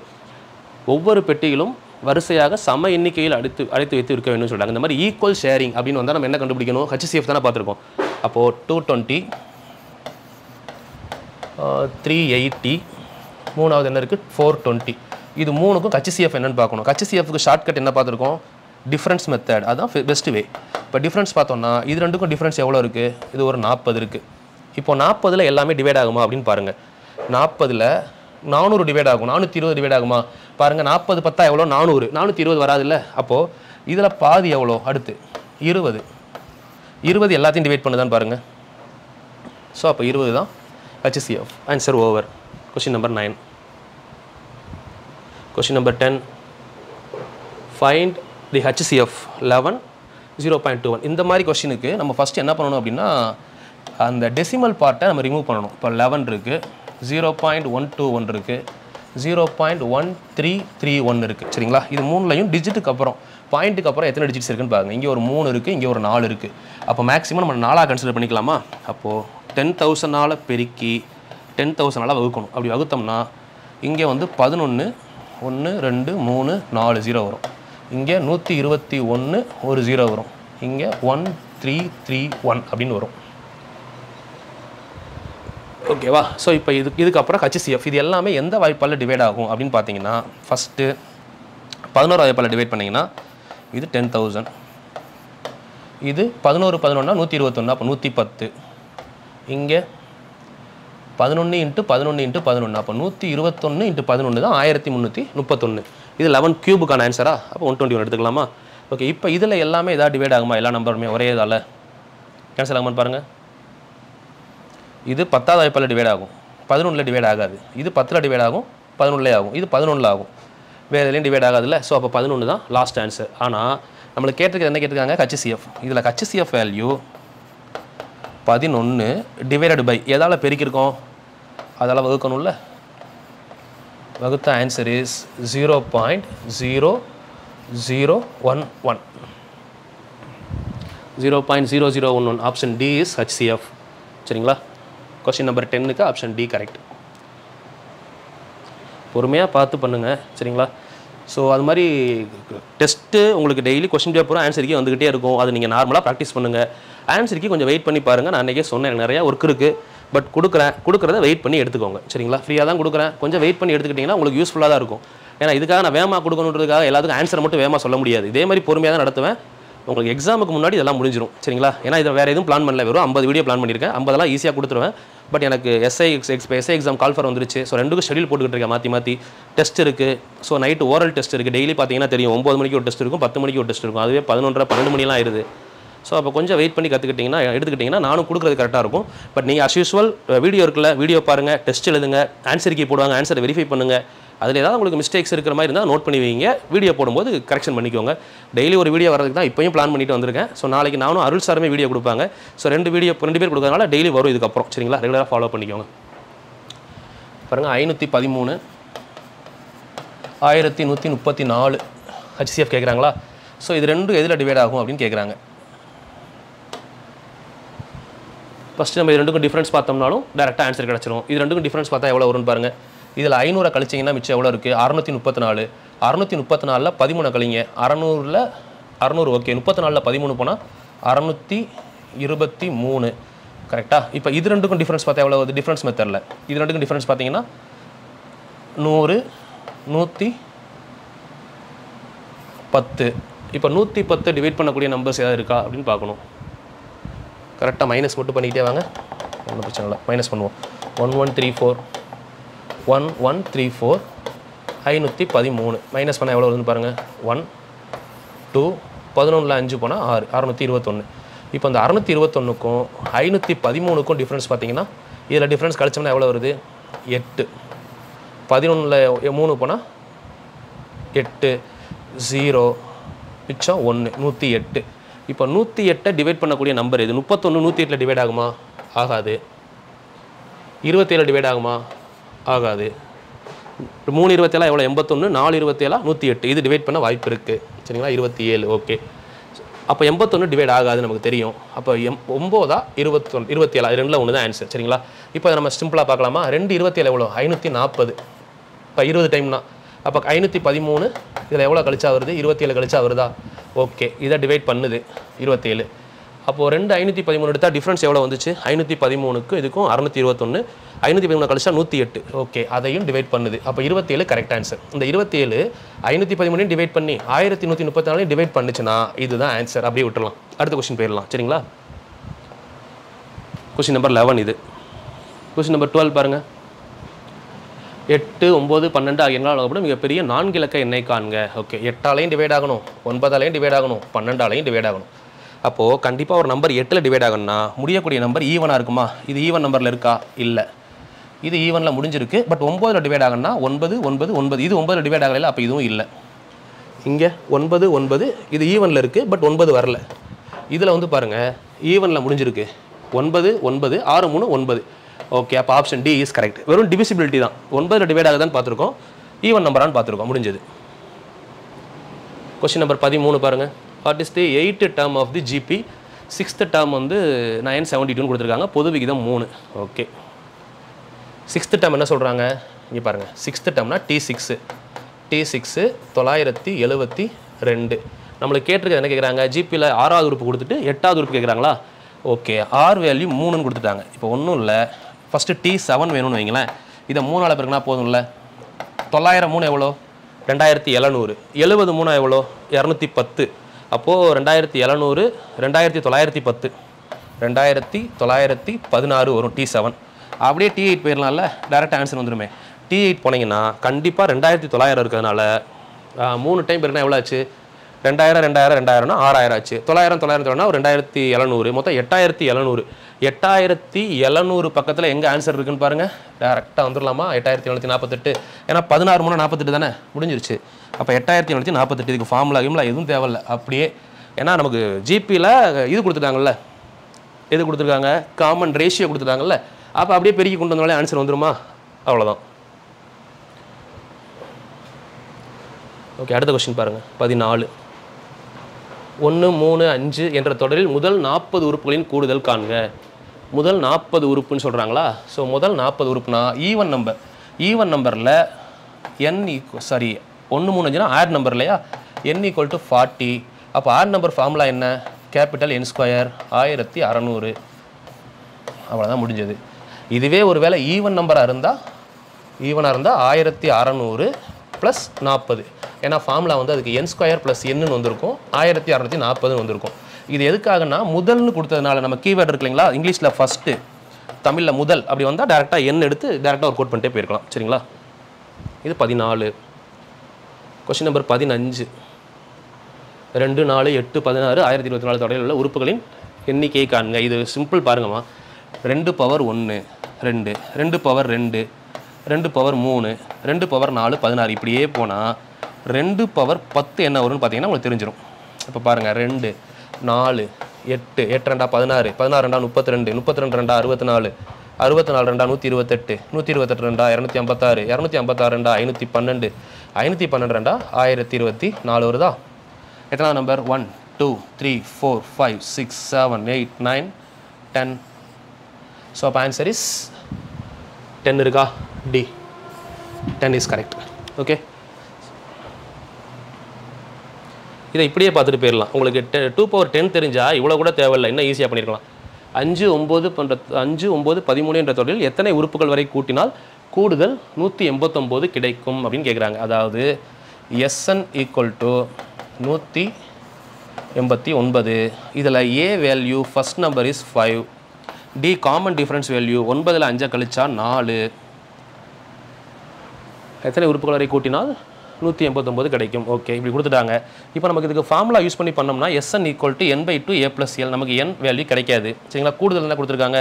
ஒவ்வொரு பெட்டிகளும் வரிசையாக சம எண்ணிக்கையில் அடைத்து வைத்து இருக்க வேண்டும் சொல்கிறாங்க. இந்த மாதிரி ஈக்குவல் ஷேரிங் அப்படின்னு வந்தால் நம்ம என்ன கண்டுபிடிக்கணும். HCF தானே பார்த்துருக்கோம். அப்போது 220 380. மூணாவது என்ன இருக்குது 420. இது மூணுக்கும் HCF என்னென்னு பார்க்கணும். HCFக்கு ஷார்ட்கட் என்ன பார்த்துருக்கோம், டிஃப்ரென்ஸ் மெத்தட், அதுதான் பெஸ்ட் வே. இப்போ டிஃப்ரென்ஸ் பார்த்தோம்னா இது ரெண்டுக்கும் டிஃப்ரென்ஸ் எவ்வளோ இருக்குது, இது ஒரு 40 இருக்குது. இப்போ 40ல் எல்லாமே டிவைட் ஆகுமா அப்படின்னு பாருங்கள். 40ல் 400 டிவைட் ஆகும், 420 டிவைட் ஆகுமா பாருங்கள். 40 10 எவ்வளோ, 400, 420 வராதுல்ல. அப்போது இதில் பாதி எவ்வளோ, அடுத்து 20 எல்லாத்தையும் டிவைட் பண்ணுதான்னு பாருங்கள். ஸோ அப்போ 20 தான் HCF. Answer over. Question number 9. Question number 10. Find தி HCF 11 0.21. இந்த மாதிரி கொஸ்டினுக்கு நம்ம ஃபஸ்ட்டு என்ன பண்ணணும் அப்படின்னா அந்த டெசிமல் பார்ட்டை நம்ம ரிமூவ் பண்ணணும். இப்போ 11 இருக்குது, 0.121 இருக்குது, 0.1331 இருக்குது. சரிங்களா? இது மூணுலையும் டிஜிட்டுக்கு அப்புறம் பாயிண்ட்டுக்கு அப்புறம் எத்தனை டிஜிட்ஸ் இருக்குன்னு பாருங்கள். இங்கே ஒரு 3 இருக்குது, இங்கே ஒரு 4 இருக்குது. அப்போ மேக்ஸிமம் நம்ம 4ஆக கன்சிடர் பண்ணிக்கலாமா? அப்போது 10,000 பெருக்கி 10,000 வகுக்கணும். அப்படி வகுத்தோம்னா இங்கே வந்து 11 1 2 3 4 0 வரும். இங்கே 121 ஒரு 0 வரும். இங்கே 1331 அப்படின்னு வரும். ஓகேவா? ஸோ இப்போ இதுக்கப்புறம் HCF இது எல்லாமே எந்த வாய்ப்பால் டிவைட் ஆகும் அப்படின்னு பார்த்தீங்கன்னா ஃபஸ்ட்டு 11 வாய்ப்பால் டிவைட் பண்ணிங்கன்னா இது 10,000. இது 11 11 121, அப்போ 110. இங்கே 11 × 11 × 11, அப்போ 121 × 11 தான் 1331. இது 11 கியூபுக்கான ஆன்சரா? அப்போ 121 எடுத்துக்கலாமா? ஓகே. இப்போ இதில் எல்லாமே எதாவது டிவைட் ஆகுமா? எல்லா நம்பருமே ஒரே இதால் கேன்சல் ஆகுமான்னு பாருங்கள். இது 10வது வாய்ப்பால் டிவைட் ஆகும், 11ல் டிவைட் ஆகாது. இது 10ல் டிவைட் ஆகும், 11ல் ஆகும். இது 11ல் ஆகும், வேறு எதுலையும் டிவைட் ஆகாதுல்ல. ஸோ அப்போ 11 தான் லாஸ்ட் ஆன்சர். ஆனால் நம்மளுக்கு கேட்டிருக்கிறது என்ன கேட்டிருக்காங்க, HCF. இதில் HCF வேல்யூ 11 டிவைடட் பை எதால் பெருக்கியிருக்கோம், அதால் வகுக்கணும்ல. வகுத்த answer is 0.0011. 0.0011. Option D is HCF. சரிங்களா? கொஸ்டின் நம்பர் 10க்கு ஆப்ஷன் டி கரெக்ட். பொறுமையாக பார்த்து பண்ணுங்கள். சரிங்களா? ஸோ அது மாதிரி டெஸ்ட்டு உங்களுக்கு டெய்லி கொஸ்டின் பேப்பரும் ஆன்சருக்கு வந்துக்கிட்டே இருக்கும். அது நீங்கள் நார்மலாக ப்ராக்டிஸ் பண்ணுங்கள். ஆன்சருக்கு கொஞ்சம் வெயிட் பண்ணி பாருங்கள். நான் அன்றைக்கே சொன்னேன், எனக்கு நிறையா ஒர்க் இருக்குது, பட் கொடுக்குறத வெயிட் பண்ணி எடுத்துக்கோங்க. சரிங்களா? ஃப்ரீயாக தான் கொடுக்குறேன், கொஞ்சம் வெயிட் பண்ணி எடுத்துக்கிட்டிங்கன்னா உங்களுக்கு யூஸ்ஃபுல்லாக தான் இருக்கும். ஏன்னா இதுக்காக நான் வேகமாக கொடுக்கணுன்றதுக்காக எல்லாத்துக்கும் ஆன்சரை மட்டும் வேகமாக சொல்ல முடியாது. இதே மாதிரி பொறுமையாக தான் நடத்துவேன். உங்களுக்கு எக்ஸாமுக்கு முன்னாடி இதெல்லாம் முடிஞ்சிடும். சரிங்களா? ஏன்னா இதை வேறு எதுவும் பிளான் பண்ணல, வெறும் 50 வீடியோ பிளான் பண்ணியிருக்கேன். 50 ஈஸியாக கொடுத்துருவேன். பட் எனக்கு எஸ்ஐ எக்ஸாம் கால்ஃபர் வந்துருச்சு. ஸோ 2க்கும் ஷெடியூல் போட்டுக்கிட்டு இருக்கேன், மாற்றி டெஸ்ட் இருக்குது. ஸோ நைட்டு ஓரல் டெஸ்ட் இருக்குது. டெய்லி பார்த்தீங்கன்னா தெரியும், 9 மணிக்கு ஒரு டெஸ்ட் இருக்கும், 10 மணிக்கு ஒரு டெஸ்ட் இருக்கும். அதுவே 11 12 மணிலாம் ஆயிடுது. ஸோ அப்போ கொஞ்சம் வெயிட் பண்ணி எடுத்துக்கிட்டிங்கன்னா நானும் கொடுக்குறது கரெக்டாக இருக்கும். பட் நீங்கள் அஸ் யூஸ்வல் வீடியோ இருக்குல்ல, வீடியோ பாருங்கள், டெஸ்ட் எழுதுங்க, ஆன்சர் கீ போடுவாங்க, ஆன்சரை வெரிஃபை பண்ணுங்கள். அதில் ஏதாவது உங்களுக்கு மிஸ்டேக்ஸ் இருக்கிற மாதிரி இருந்தால் நோட் பண்ணி வைங்க. வீடியோ போடும்போது கரெக்ஷன் பண்ணிக்கோங்க. டெய்லி ஒரு வீடியோ வரதுக்கு தான் இப்போயும் பிளான் பண்ணிட்டு வந்திருக்கேன். ஸோ நாளைக்கு நானும் அருள் சாருமே வீடியோ கொடுப்பாங்க. ஸோ 2 பேர் கொடுக்கறதுனால டெய்லி வரும் இதுக்கப்புறம். சரிங்களா? ரெகுலராக ஃபாலோ பண்ணிக்கோங்க. பாருங்கள், 513 1134 HCF கேட்குறாங்களா? ஸோ இது ரெண்டும் எதில் டிவைட் ஆகும் அப்படின்னு கேட்குறாங்க. ஃபஸ்ட்டு நம்ம இது ரெண்டுக்கும் டிஃப்ரென்ஸ் பார்த்தோம்னாலும் டேரெக்டாக ஆன்சர் கிடச்சிரும். இது ரெண்டுக்கும் டிஃப்ரென்ஸ் பார்த்தா எவ்வளோ வரும்னு பாருங்கள். இதில் 500 கழிச்சிங்கன்னா மிச்சம் எவ்வளோ இருக்குது, 634. 634ல் 13 கழிங்க, 600 ஓகே. 34ல் 13 போனால் 623. கரெக்டாக? இப்போ இது ரெண்டுக்கும் டிஃப்ரென்ஸ் பார்த்தா எவ்வளோ வருது, டிஃப்ரென்ஸ் மெத்தடில் இது ரெண்டுக்கும் டிஃப்ரென்ஸ் பார்த்தீங்கன்னா 100 110. இப்போ 110 டிவைட் பண்ணக்கூடிய நம்பர்ஸ் ஏதாவது இருக்கா அப்படின்னு பார்க்கணும். கரெக்டாக மைனஸ் மட்டும் பண்ணிக்கிட்டே வாங்க, ஒன்றும் பிரச்சனை இல்லை. மைனஸ் பண்ணுவோம். 1134 1134 513 மைனஸ் பண்ணால் எவ்வளோ வருதுன்னு பாருங்கள். 1 2 11ல் 5 போனால் 6 621. இப்போ அந்த 621க்கும் 513க்கும் டிஃப்ரென்ஸ் பார்த்தீங்கன்னா இதில் டிஃப்ரென்ஸ் கழிச்சோம்னா எவ்வளோ வருது, 8. 11ல் 3 போனால் 8 0 மிச்சம் 1 108. இப்போ 108 டிவைட் பண்ணக்கூடிய நம்பர் இது. 31 108ல் டிவைட் ஆகுமா? ஆகாது. 27 டிவைட் ஆகுமா? ஆகாது. 3 27 எவ்வளோ, 81. 4 27 108. இது டிவைட் பண்ண வாய்ப்பு இருக்குது. சரிங்களா? 27. ஓகே. அப்போ 81 டிவைட் ஆகாது நமக்கு தெரியும். அப்போ 9 21 27 ரெண்டில் ஒன்று தான் ஆன்சர். சரிங்களா? இப்போ நம்ம சிம்பிளாக பார்க்கலாமா? 2 27 எவ்வளோ, 540. இப்போ 20 டைம்னா அப்போ 513 இதில் எவ்வளோ கழிச்சா வருது, 27 கழிச்சா வருதா? ஓகே. இதை டிவைட் பண்ணுது 27. அப்போது 2 513 எடுத்தால் டிஃப்ரென்ஸ் எவ்வளோ வந்துச்சு? 513க்கும் இதுக்கும் 621, 513 கழிச்சா 108. ஓகே, அதையும் டிவைட் பண்ணுது. அப்போ 27 கரெக்ட் ஆன்சர். இந்த 27 513 டிவைட் பண்ணி 1134 டிவைட் பண்ணுச்சுன்னா இதுதான் ஆன்சர். அப்படியே விட்டுடலாம். அடுத்த கொஸ்டின் போயிடலாம். சரிங்களா? கொஸ்டின் நம்பர் 11 இது. கொஸ்டின் நம்பர் 12 பாருங்கள். 8, 9, 12 ஆகிய எண்ணால் வகுக்கப்படும் மிகப்பெரிய 4 இலக்க எண்ணை காண்க. ஓகே, 8ஆலையும் டிவைட் ஆகணும், 9ஆலையும் டிவைட் ஆகணும், 12ஆலையும் டிவைட் ஆகணும். அப்போது கண்டிப்பாக ஒரு நம்பர் 8ல் டிவைட் ஆகணும்னா முடியக்கூடிய நம்பர் ஈவனாக இருக்குமா? இது ஈவன் நம்பரில் இருக்கா? இல்லை, இது ஈவனில் முடிஞ்சிருக்கு. பட் 9ல் டிவைட் ஆகணும்னா 9, 9, 9. இது 9ல் டிவைட் ஆகலை, அப்போ இதுவும் இல்லை. இங்கே 9, 9 இது ஈவனில் இருக்குது, பட் 9 வரல. இதில் வந்து பாருங்கள், ஈவனில் முடிஞ்சிருக்கு. 9, 9, 6, 3, 9. ஓகே, அப்போ ஆப்ஷன் டி இஸ் கரெக்ட். வெறும் டிவிசிபிலிட்டி தான். 9ல் டிவைட் ஆகுதான்னு பார்த்துருக்கோம், ஈவன் நம்பரான்னு பார்த்துருக்கோம், முடிஞ்சது. கொஸ்டின் நம்பர் 13 பாருங்கள். What is the 8th term of the GP? 6th term வந்து 972 கொடுத்துருக்காங்க. பொது விகிதம் 3. ஓகே, 6th டேர்ம் என்ன சொல்கிறாங்க? இங்கே பாருங்கள், 6th டேர்ம்னா T6 972. நம்மளுக்கு கேட்டிருக்கிறது என்ன கேட்குறாங்க? ஜிபியில் 6வது உறுப்பு கொடுத்துட்டு 8வது உறுப்பு கேட்குறாங்களா? ஓகே, ஆர் வேல்யூ 3ன்னு கொடுத்துட்டாங்க. இப்போ ஒன்றும் இல்லை, ஃபஸ்ட்டு T7 வேணும்னு வைங்களேன். இதை 3ஆல் பெருக்குனா போதும்ல. 903 எவ்வளோ? 2700. 73 எவ்வளோ? 210. அப்போது 2700, 2910, 2916 வரும் T7. அப்படியே T8 போயிடலாம்ல, டேரெக்ட் ஆன்சர் வந்துடுமே. T8 போனீங்கன்னா கண்டிப்பாக 2900 இருக்கிறதுனால 3 டைம் பெருக்குனா எவ்வளோ ஆச்சு? 2000, 2000, 2000னா 6000 ஆச்சு. 900, 900 ஒரு 2700, மொத்தம் 8700. 8700 பக்கத்தில் எங்கே ஆன்சர் இருக்குன்னு பாருங்கள். டேரெக்டாக வந்துடலாமா? 8748. ஏன்னா 16 3 48 தானே, முடிஞ்சிருச்சு. அப்போ 8748. இதுக்கு ஃபார்முலா கிம்லா எதுவும் தேவையில்லை, அப்படியே. ஏன்னா நமக்கு ஜிபியில் இது கொடுத்துட்டாங்கல்ல, எது கொடுத்துருக்காங்க? காமன் ரேஷியோ கொடுத்துட்டாங்கல்ல. அப்போ அப்படியே பெருக்கி கொண்டு வந்தாலே ஆன்சர் வந்துடுமா? அவ்வளோதான். ஓகே, அடுத்த கொஸ்டின் பாருங்கள். 14. 1, 3, 5 என்ற தொடரில் முதல் 40 உறுப்புகளின் கூடுதல் காண்க. முதல் 40 உறுப்புன்னு சொல்கிறாங்களா? ஸோ முதல் 40 உறுப்புனா ஈவன் நம்பர். ஈவன் நம்பரில் n 1, 3, 5னா ஆட் நம்பர் இல்லையா? n = 40. அப்போ ஆட் நம்பர் ஃபார்முலா என்ன? Capital N square 1600. அவ்வளோதான், முடிஞ்சது. இதுவே ஒரு வேளை ஈவன் நம்பராக இருந்தால் 1600 + 40. ஏன்னா ஃபார்முலா வந்து அதுக்கு n ஸ்கொயர் + n வந்திருக்கும், 1640 வந்திருக்கும். இது எதுக்காகனா முதல்னு கொடுத்ததுனால. நம்ம கீவேர்டு இருக்கு இல்லைங்களா, இங்கிலீஷில் ஃபஸ்ட்டு, தமிழில் முதல் அப்படி வந்தால் டேரெக்டாக n எடுத்து டேரெக்டாக ஒரு கோட் பண்ணிட்டே போயிருக்கலாம். சரிங்களா? இது 14. Question number 15. 2, 4, 8, 16, 1024 தொடரில் உள்ள உறுப்புகளின் எண்ணிக்கையை காண்க. இது சிம்பிள் பாருங்கம்மா. 2 பவர் 1 2, 2 பவர் 2, 2 பவர் 3, 2 பவர் 4, 16. இப்படியே போனால் 2 பவர் 10 என்ன வரும்னு பார்த்தீங்கன்னா உங்களுக்கு தெரிஞ்சிடும். இப்போ பாருங்கள், 2, 4, 8, 8 2 16, 16 2 32, 32 2 64, 64 2 128, 128 2 256, 256 2 512, 512 2 1024 வருதா? எத்தனை நம்பர்? 1, 2, 3, 4, 5, 6, 7, 8, 9, 10. ஸோ அப்போ ஆன்சர் இஸ் 10 இருக்கா? D, 10 is correct. ஓகே, இதை இப்படியே பார்த்துட்டு போயிடலாம். உங்களுக்கு 2 பவர் 10 தெரிஞ்சால் இவ்வளோ கூட தேவையில்லை, இன்னும் ஈஸியாக பண்ணியிருக்கலாம். 5, 9, 13 என்ற தொடரில் எத்தனை உறுப்புகள் வரை கூட்டினால் கூடுதல் 189 கிடைக்கும் அப்படின்னு கேட்குறாங்க. அதாவது SN = 189. இதில் A value first number is 5, D common difference value 9ல் 5 கழிச்சா 4. எத்தனை உறுப்புகள் வரை கூட்டினால் 189 கிடைக்கும். ஓகே, இப்படி கொடுத்துட்டாங்க. இப்போ நமக்கு இதுக்கு ஃபார்முலா யூஸ் பண்ணி பண்ணோம்னா SN = n/2 a + l. நமக்கு n வேல்யூ கிடைக்காது. சரிங்களா? கூடுதல் என்ன கொடுத்துருக்காங்க?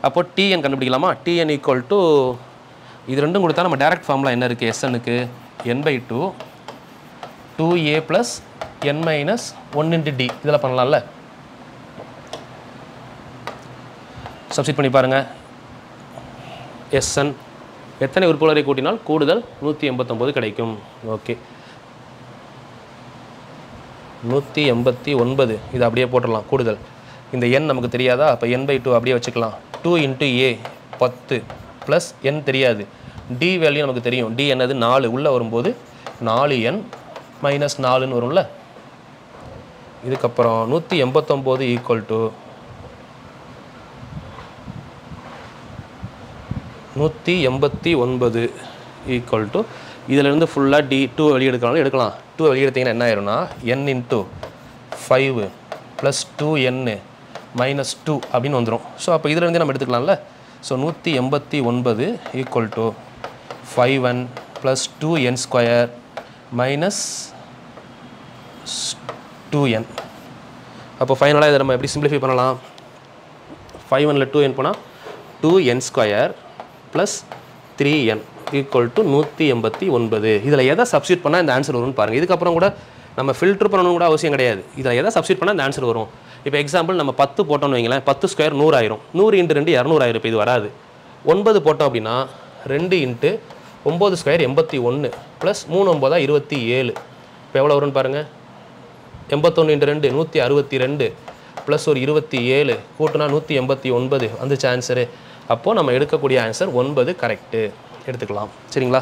அப்போ TN கண்டுபிடிக்கலாமா? TN = இது ரெண்டும் கொடுத்தா நம்ம டேரக்ட் ஃபார்முலா என்ன இருக்குது? SN-க்கு n/2 2a + n - 1 × d. இதில் பண்ணலாம்ல. சப்ஸ்டிட் பண்ணி பாருங்கள். SN எத்தனை உறுப்புகள் வரை கூட்டினால் கூடுதல் 189 கிடைக்கும்? ஓகே, 189. இது அப்படியே போட்டுடலாம் கூடுதல். இந்த n நமக்கு தெரியாதா? அப்போ n/2 அப்படியே வச்சுக்கலாம். 2 × a 10 + n தெரியாது. d வேல்யூ நமக்கு தெரியும். d என்னது? 4. உள்ளே வரும்போது 4n - 4ன்னு வரும்ல. இதுக்கப்புறம் 189 = 189 ஈக்குவல் டு இதிலேருந்து ஃபுல்லாக D2 வெளியே எடுக்கலாம் 2 வெளியே எடுத்திங்கன்னா என்ன ஆயிரும்னா n × 5 + 2n - 2 அப்படின்னு வந்துடும். ஸோ அப்போ இதிலேருந்தே நம்ம எடுத்துக்கலாம்ல. So 189 equal to 5n + 2n² - 2n. அப்போ ஃபைனலாக இதை நம்ம எப்படி சிம்பிளிஃபை பண்ணலாம்? 5n 2n போனால் 2n² + 3n ஈக்குவல் டு 189. இதில் எதை சப்ஸ்டியூட் பண்ணால் இந்த ஆன்சர் வரும்னு பாருங்கள். இதுக்கப்புறம் கூட நம்ம ஃபில்டர் பண்ணணும் கூட அவசியம் கிடையாது. இதில் எதை சப்ஸ்டியூட் பண்ணால் இந்த ஆன்சர் வரும். இப்போ எக்ஸாம்பிள் நம்ம 10 போட்டோம்னு வைங்களேன், 10² 100 ஆயிரும். 100 × 2 200 ஆயிரும். இப்போ இது வராது. 9 போட்டோம் அப்படின்னா 2 × 9² 81 + 3 9 27. இப்போ எவ்வளோ வரும்னு பாருங்கள். 81 × 2 162 ப்ளஸ் ஒரு 27 கூட்டினா 189 வந்துச்சு ஆன்சரு. அப்போது நம்ம எடுக்கக்கூடிய ஆன்சர் 9 கரெக்டு எடுத்துக்கலாம். சரிங்களா?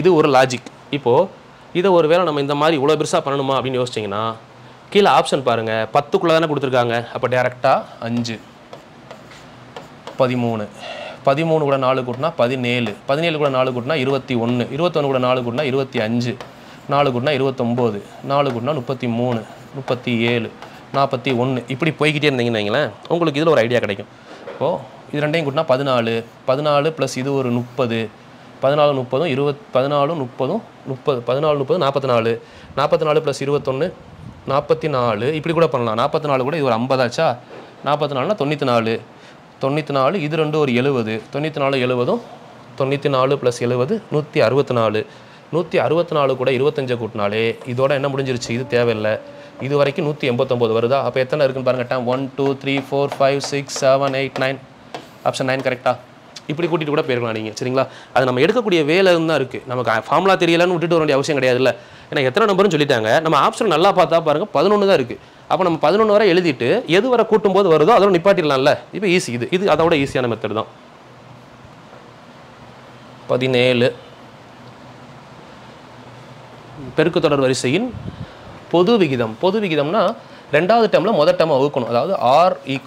இது ஒரு லாஜிக். இப்போது இதை ஒரு வேளை நம்ம இந்த மாதிரி இவ்வளோ பெருசாக பண்ணணுமா அப்படின்னு யோசிச்சிங்கன்னா கீழே ஆப்ஷன் பாருங்கள். 10க்குள்ளே தானே கொடுத்துருக்காங்க. அப்போ டேரெக்டாக 5 13 13 கூட 4 கூட்டினா 17 17 கூட 4 கூட்டினா 21 21 கூட 4 கூட்டினா 25 4 கூட்டினா 29 4 கூட்டினா 33 37 41 இப்படி போய்கிட்டே இருந்தீங்கன்னு வைங்களேன், உங்களுக்கு இதில் ஒரு ஐடியா கிடைக்கும். இப்போது இது ரெண்டையும் கூட்டினா 14 14 ப்ளஸ் இது ஒரு 30 14 30 20 14 30 30 14 30 44 44 ப்ளஸ் 21 44 இப்படி கூட பண்ணலாம். 44 கூட இது ஒரு 50 ஆச்சா? 44னா 94 94 இது ரெண்டு ஒரு 70 94 70 94 ப்ளஸ் 70 164 164 கூட 25 கூட்டினாலே இதோட என்ன முடிஞ்சிருச்சு? இது தேவையில்லை. இது வரைக்கும் 189 வருதா? அப்போ எத்தனை இருக்குன்னு பாருங்கள். டைம் 1 2 3 4 5 6 7 8 9 ஆப்ஷன் 9 கரெக்டாக? இப்படி கூட்டிகிட்டு கூட போயிருக்கலாம் நீங்கள். சரிங்களா? அது நம்ம எடுக்கக்கூடிய வேலை தான் இருக்குது. நமக்கு ஃபார்முலா தெரியலன்னு விட்டுட்டு வர வேண்டிய அவசியம் கிடையாது. இல்லை, ஏன்னா எத்தனை நம்பர்னு சொல்லிட்டாங்க. நம்ம ஆப்ஷன் நல்லா பார்த்தா பாருங்கள் 11 தான் இருக்குது. அப்போ நம்ம 11 வரை எழுதிட்டு எது வரை கூட்டும்போது வருதோ அதோட நிப்பாட்டிடலாம்ல. இப்போ ஈஸி. இது அதோட ஈஸியான மெத்தட் தான். 17 பெருக்கு தொடர் வரிசையின் பொது விகிதம். பொது விகிதம்னா ரெண்டாவது டேர்மில் முதல் டேர்மை வகுக்கணும். அதாவது R =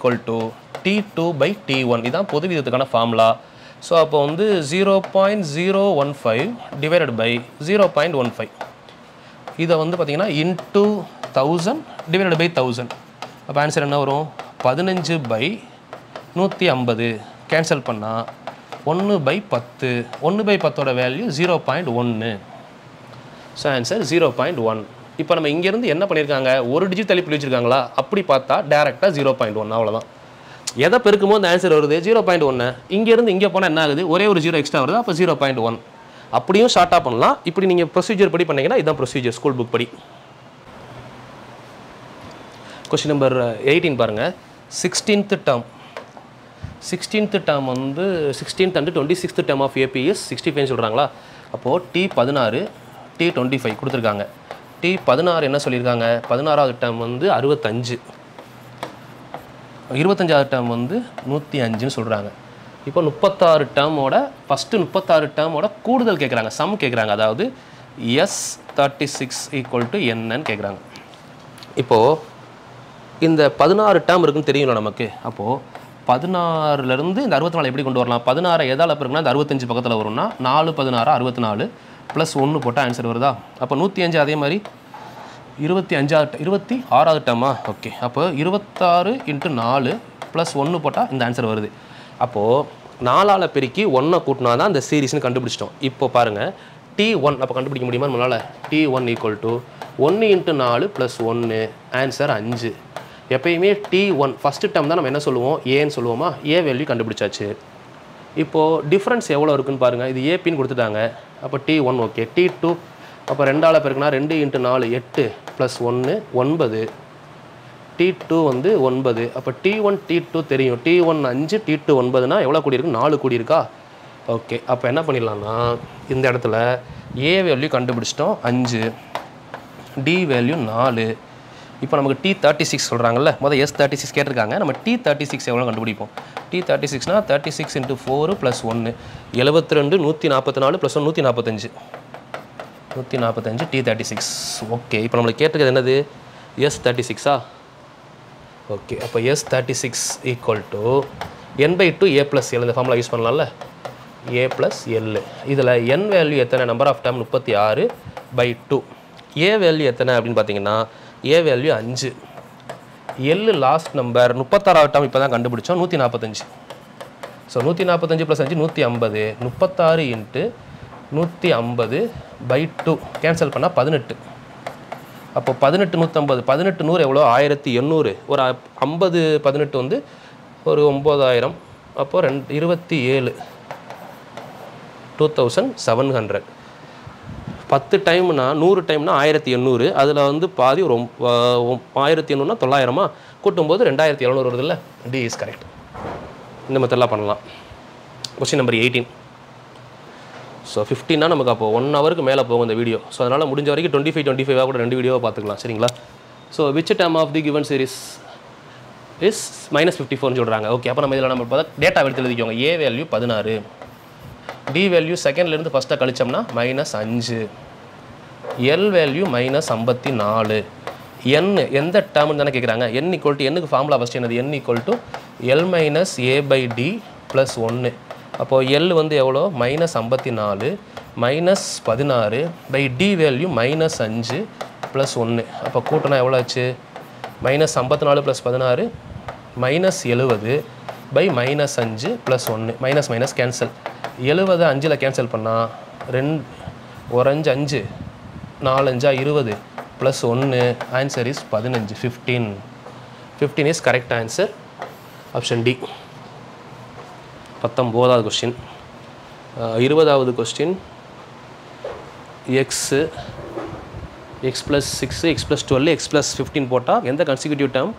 T2/T1 இதுதான் பொது விகிதத்துக்கான ஃபார்முலா. ஸோ அப்போ வந்து 0.015 டிவைடட் பை 0.15 இதை வந்து பார்த்தீங்கன்னா இன்ட்டு 1000 டிவைடட் பை 1000. அப்போ ஆன்சர் என்ன வரும்? 15/150 கேன்சல் பண்ணால் 1/10 1/10ஓட வேல்யூ 0.1. So answer 0.1. இப்போ நம்ம இங்கேருந்து என்ன பண்ணியிருக்காங்க? ஒரு டிஜிட் தள்ளி பிடிச்சிருக்காங்களா? அப்படி பார்த்தா டேரெக்டாக 0.1 அவ்வளோதான். எதை பெருக்குமோ அந்த ஆன்சர் வருது 0.1. இங்கேருந்து இங்கே போனால் என்ன ஆகுது? ஒரே ஒரு 0 எக்ஸ்ட்ரா வருது. அப்போ 0.1. அப்படியும் ஷார்ட்டாக பண்ணலாம். இப்படி நீங்கள் ப்ரொசீஜர் படி பண்ணிங்கன்னா இதுதான் ப்ரொசீஜர் ஸ்கூல் புக் படி. கொஸ்டின் நம்பர் 18 பாருங்கள். 16th term 16th term வந்து 16th and 26th term of AP is 65 சொல்கிறாங்களா? அப்போது T16 T25 கொடுத்துருக்காங்க. T16 என்ன சொல்லியிருக்காங்க? 16வது டேர்ம் வந்து 65 25வது டேர்ம் வந்து 105ன்னு சொல்கிறாங்க. இப்போ 36 டேர்மோட ஃபஸ்ட்டு 36 டேர்மோட கூடுதல் கேட்குறாங்க. சம் கேட்குறாங்க. அதாவது S36 = என்னன்னு கேட்குறாங்க. இப்போது இந்த 16 டேர்ம் இருக்குன்னு தெரியும்ல நமக்கு. அப்போது 16லேருந்து இந்த 64 எப்படி கொண்டு வரலாம்? 16 எதால் பிறகுனா இந்த 65 பக்கத்தில் வரும்னா 4 16 64 ப்ளஸ் 1 போட்டால் ஆன்சர் வருதா? அப்போ 105 அதே மாதிரி 26வது டேர்மா? ஓகே. அப்போ 26 × 4 ப்ளஸ் 1 போட்டால் இந்த ஆன்சர் வருது. அப்போது 4ஆல் பெருக்கி 1 கூட்டினா தான் இந்த சீரீஸ்னு கண்டுபிடிச்சிட்டோம். இப்போ பாருங்கள் T1 அப்போ கண்டுபிடிக்க முடியுமா நம்மளால்? T1 = 1 × 4 + 1 answer 5. எப்பயுமே T1 ஃபஸ்ட்டு டேர்ம் தான் நம்ம என்ன சொல்லுவோம்? ஏன்னு சொல்லுவோமா? ஏ வேல்யூ கண்டுபிடிச்சாச்சு. இப்போது டிஃப்ரென்ஸ் எவ்வளோ இருக்குன்னு பாருங்கள். இது ஏபின்னு கொடுத்துட்டாங்க. அப்போ T1 ஓகே. T2 அப்போ 2ஆல் பெருக்குனா 2 × 4 8 ப்ளஸ் 1 9. T2 வந்து 9. அப்போ T1 T2 தெரியும். T1 5 T2 9னா எவ்வளோ கூடி இருக்கு? 4 கூடி இருக்கா? ஓகே. அப்போ என்ன பண்ணிடலாம்னா இந்த இடத்துல ஏ வேல்யூ கண்டுபிடிச்சிட்டோம் 5, டி வேல்யூ 4. இப்போ நமக்கு T36 சொல்கிறாங்கல்ல. முதல் S36 கேட்டிருக்காங்க. நம்ம T36 எவ்வளோ கண்டுபிடிப்போம்? T36னா 36 × 4 + 1 72 144 + 1 145 145 T36. ஓகே. இப்போ நம்மளுக்கு கேட்டிருக்கிறது என்னது? S36ஆ? ஓகே. அப்போ S36 = n/2 a + l இந்த ஃபார்முலா யூஸ் பண்ணலாம்ல a + l இதில் n வேல்யூ எத்தனை number of term 36/2 a value எத்தனை அப்படின்னு பார்த்தீங்கன்னா a value 5 l last number 36வது டேர்ம் இப்போ தான் கண்டுபிடிச்சோம் 145 ஸோ 145 + 5 150 36 × 150/2 கேன்சல் பண்ணால் 18 அப்போ 18 150 18 100 எவ்வளோ 1800 ஒரு 50 18 வந்து ஒரு 9000 அப்போ 27 2700 10 டைம்னா 100 டைம்னா 1800 அதில் வந்து பாதி ஒரு 1800னா 900 கூட்டும்போது 2700 வருது இல்லை டி இஸ் கரெக்ட் இந்த மெத்தட்லாம் பண்ணலாம் கொஸ்டின் நம்பர் 18 ஸோ 15னா நமக்கு அப்போ 1 ஹவருக்கு மேலே போகும் இந்த வீடியோ ஸோ அதனால் முடிஞ்ச வரைக்கும் 25 கூட 2 வீடியோவை பார்த்துக்கலாம் சரிங்களா so which term of the given series is -54 சொல்கிறாங்க ஓகே அப்போ நம்ம இதில் நம்ம பார்த்தா டேட்டா எடுத்து எழுதிக்கோங்க ஏ வேல்யூ 16 டி வேல்யூ செகண்ட்லேருந்து ஃபஸ்ட்டாக கழிச்சோம்னா -5 எல் வேல்யூ -54 n எந்த டேர்ம்னு தானே கேட்குறாங்க n = என்னுக்கு ஃபார்முலா ஃபஸ்ட் என்னது n = l - a/d + 1 அப்போது எல் வந்து எவ்வளோ -54 -16/d வேல்யூ -5 + 1 அப்போ கூட்டினா எவ்வளோ ஆச்சு -54 + 16 -70/-5 + 1 மைனஸ் கேன்சல் 70 5ல் கேன்சல் பண்ணால் 2 ஒரு 5 5 4 5 20 + 1 answer is 15 15 is correct answer option D 19வது கொஸ்டின் 20வது கொஸ்டின் x + 6 x + 12 x + 15 போட்டால் எந்த கன்சிக்யூட்டிவ் டேர்ம்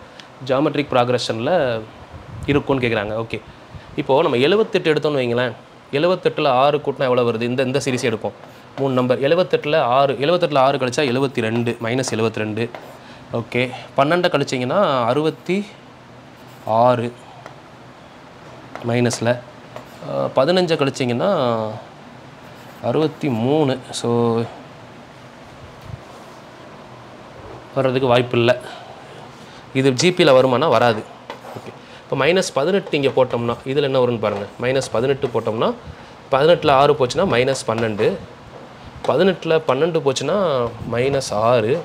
ஜியாமெட்ரிக் ப்ராக்ரஷனில் இருக்கும்னு கேட்குறாங்க ஓகே இப்போது நம்ம 78 எடுத்தோம்னு வைங்களேன் 78ல் 6 கூட்டினா எவ்வளோ வருது இந்த சீரிஸ் எடுப்போம் 3 நம்பர் 78ல் 6 கழிச்சா 72 -72 ஓகே 12 கழிச்சிங்கன்னா 66 மைனஸில் 15 கழிச்சிங்கன்னா 63 ஸோ வர்றதுக்கு வாய்ப்பு இல்லை இது ஜிபியில் வருமானா வராது ஓகே இப்போ -18 இங்கே போட்டோம்னா இதில் என்ன வரும்னு பாருங்கள் -18 போட்டோம்னா 18ல் 6 போச்சுன்னா -12 18ல் 12 போச்சுன்னா -6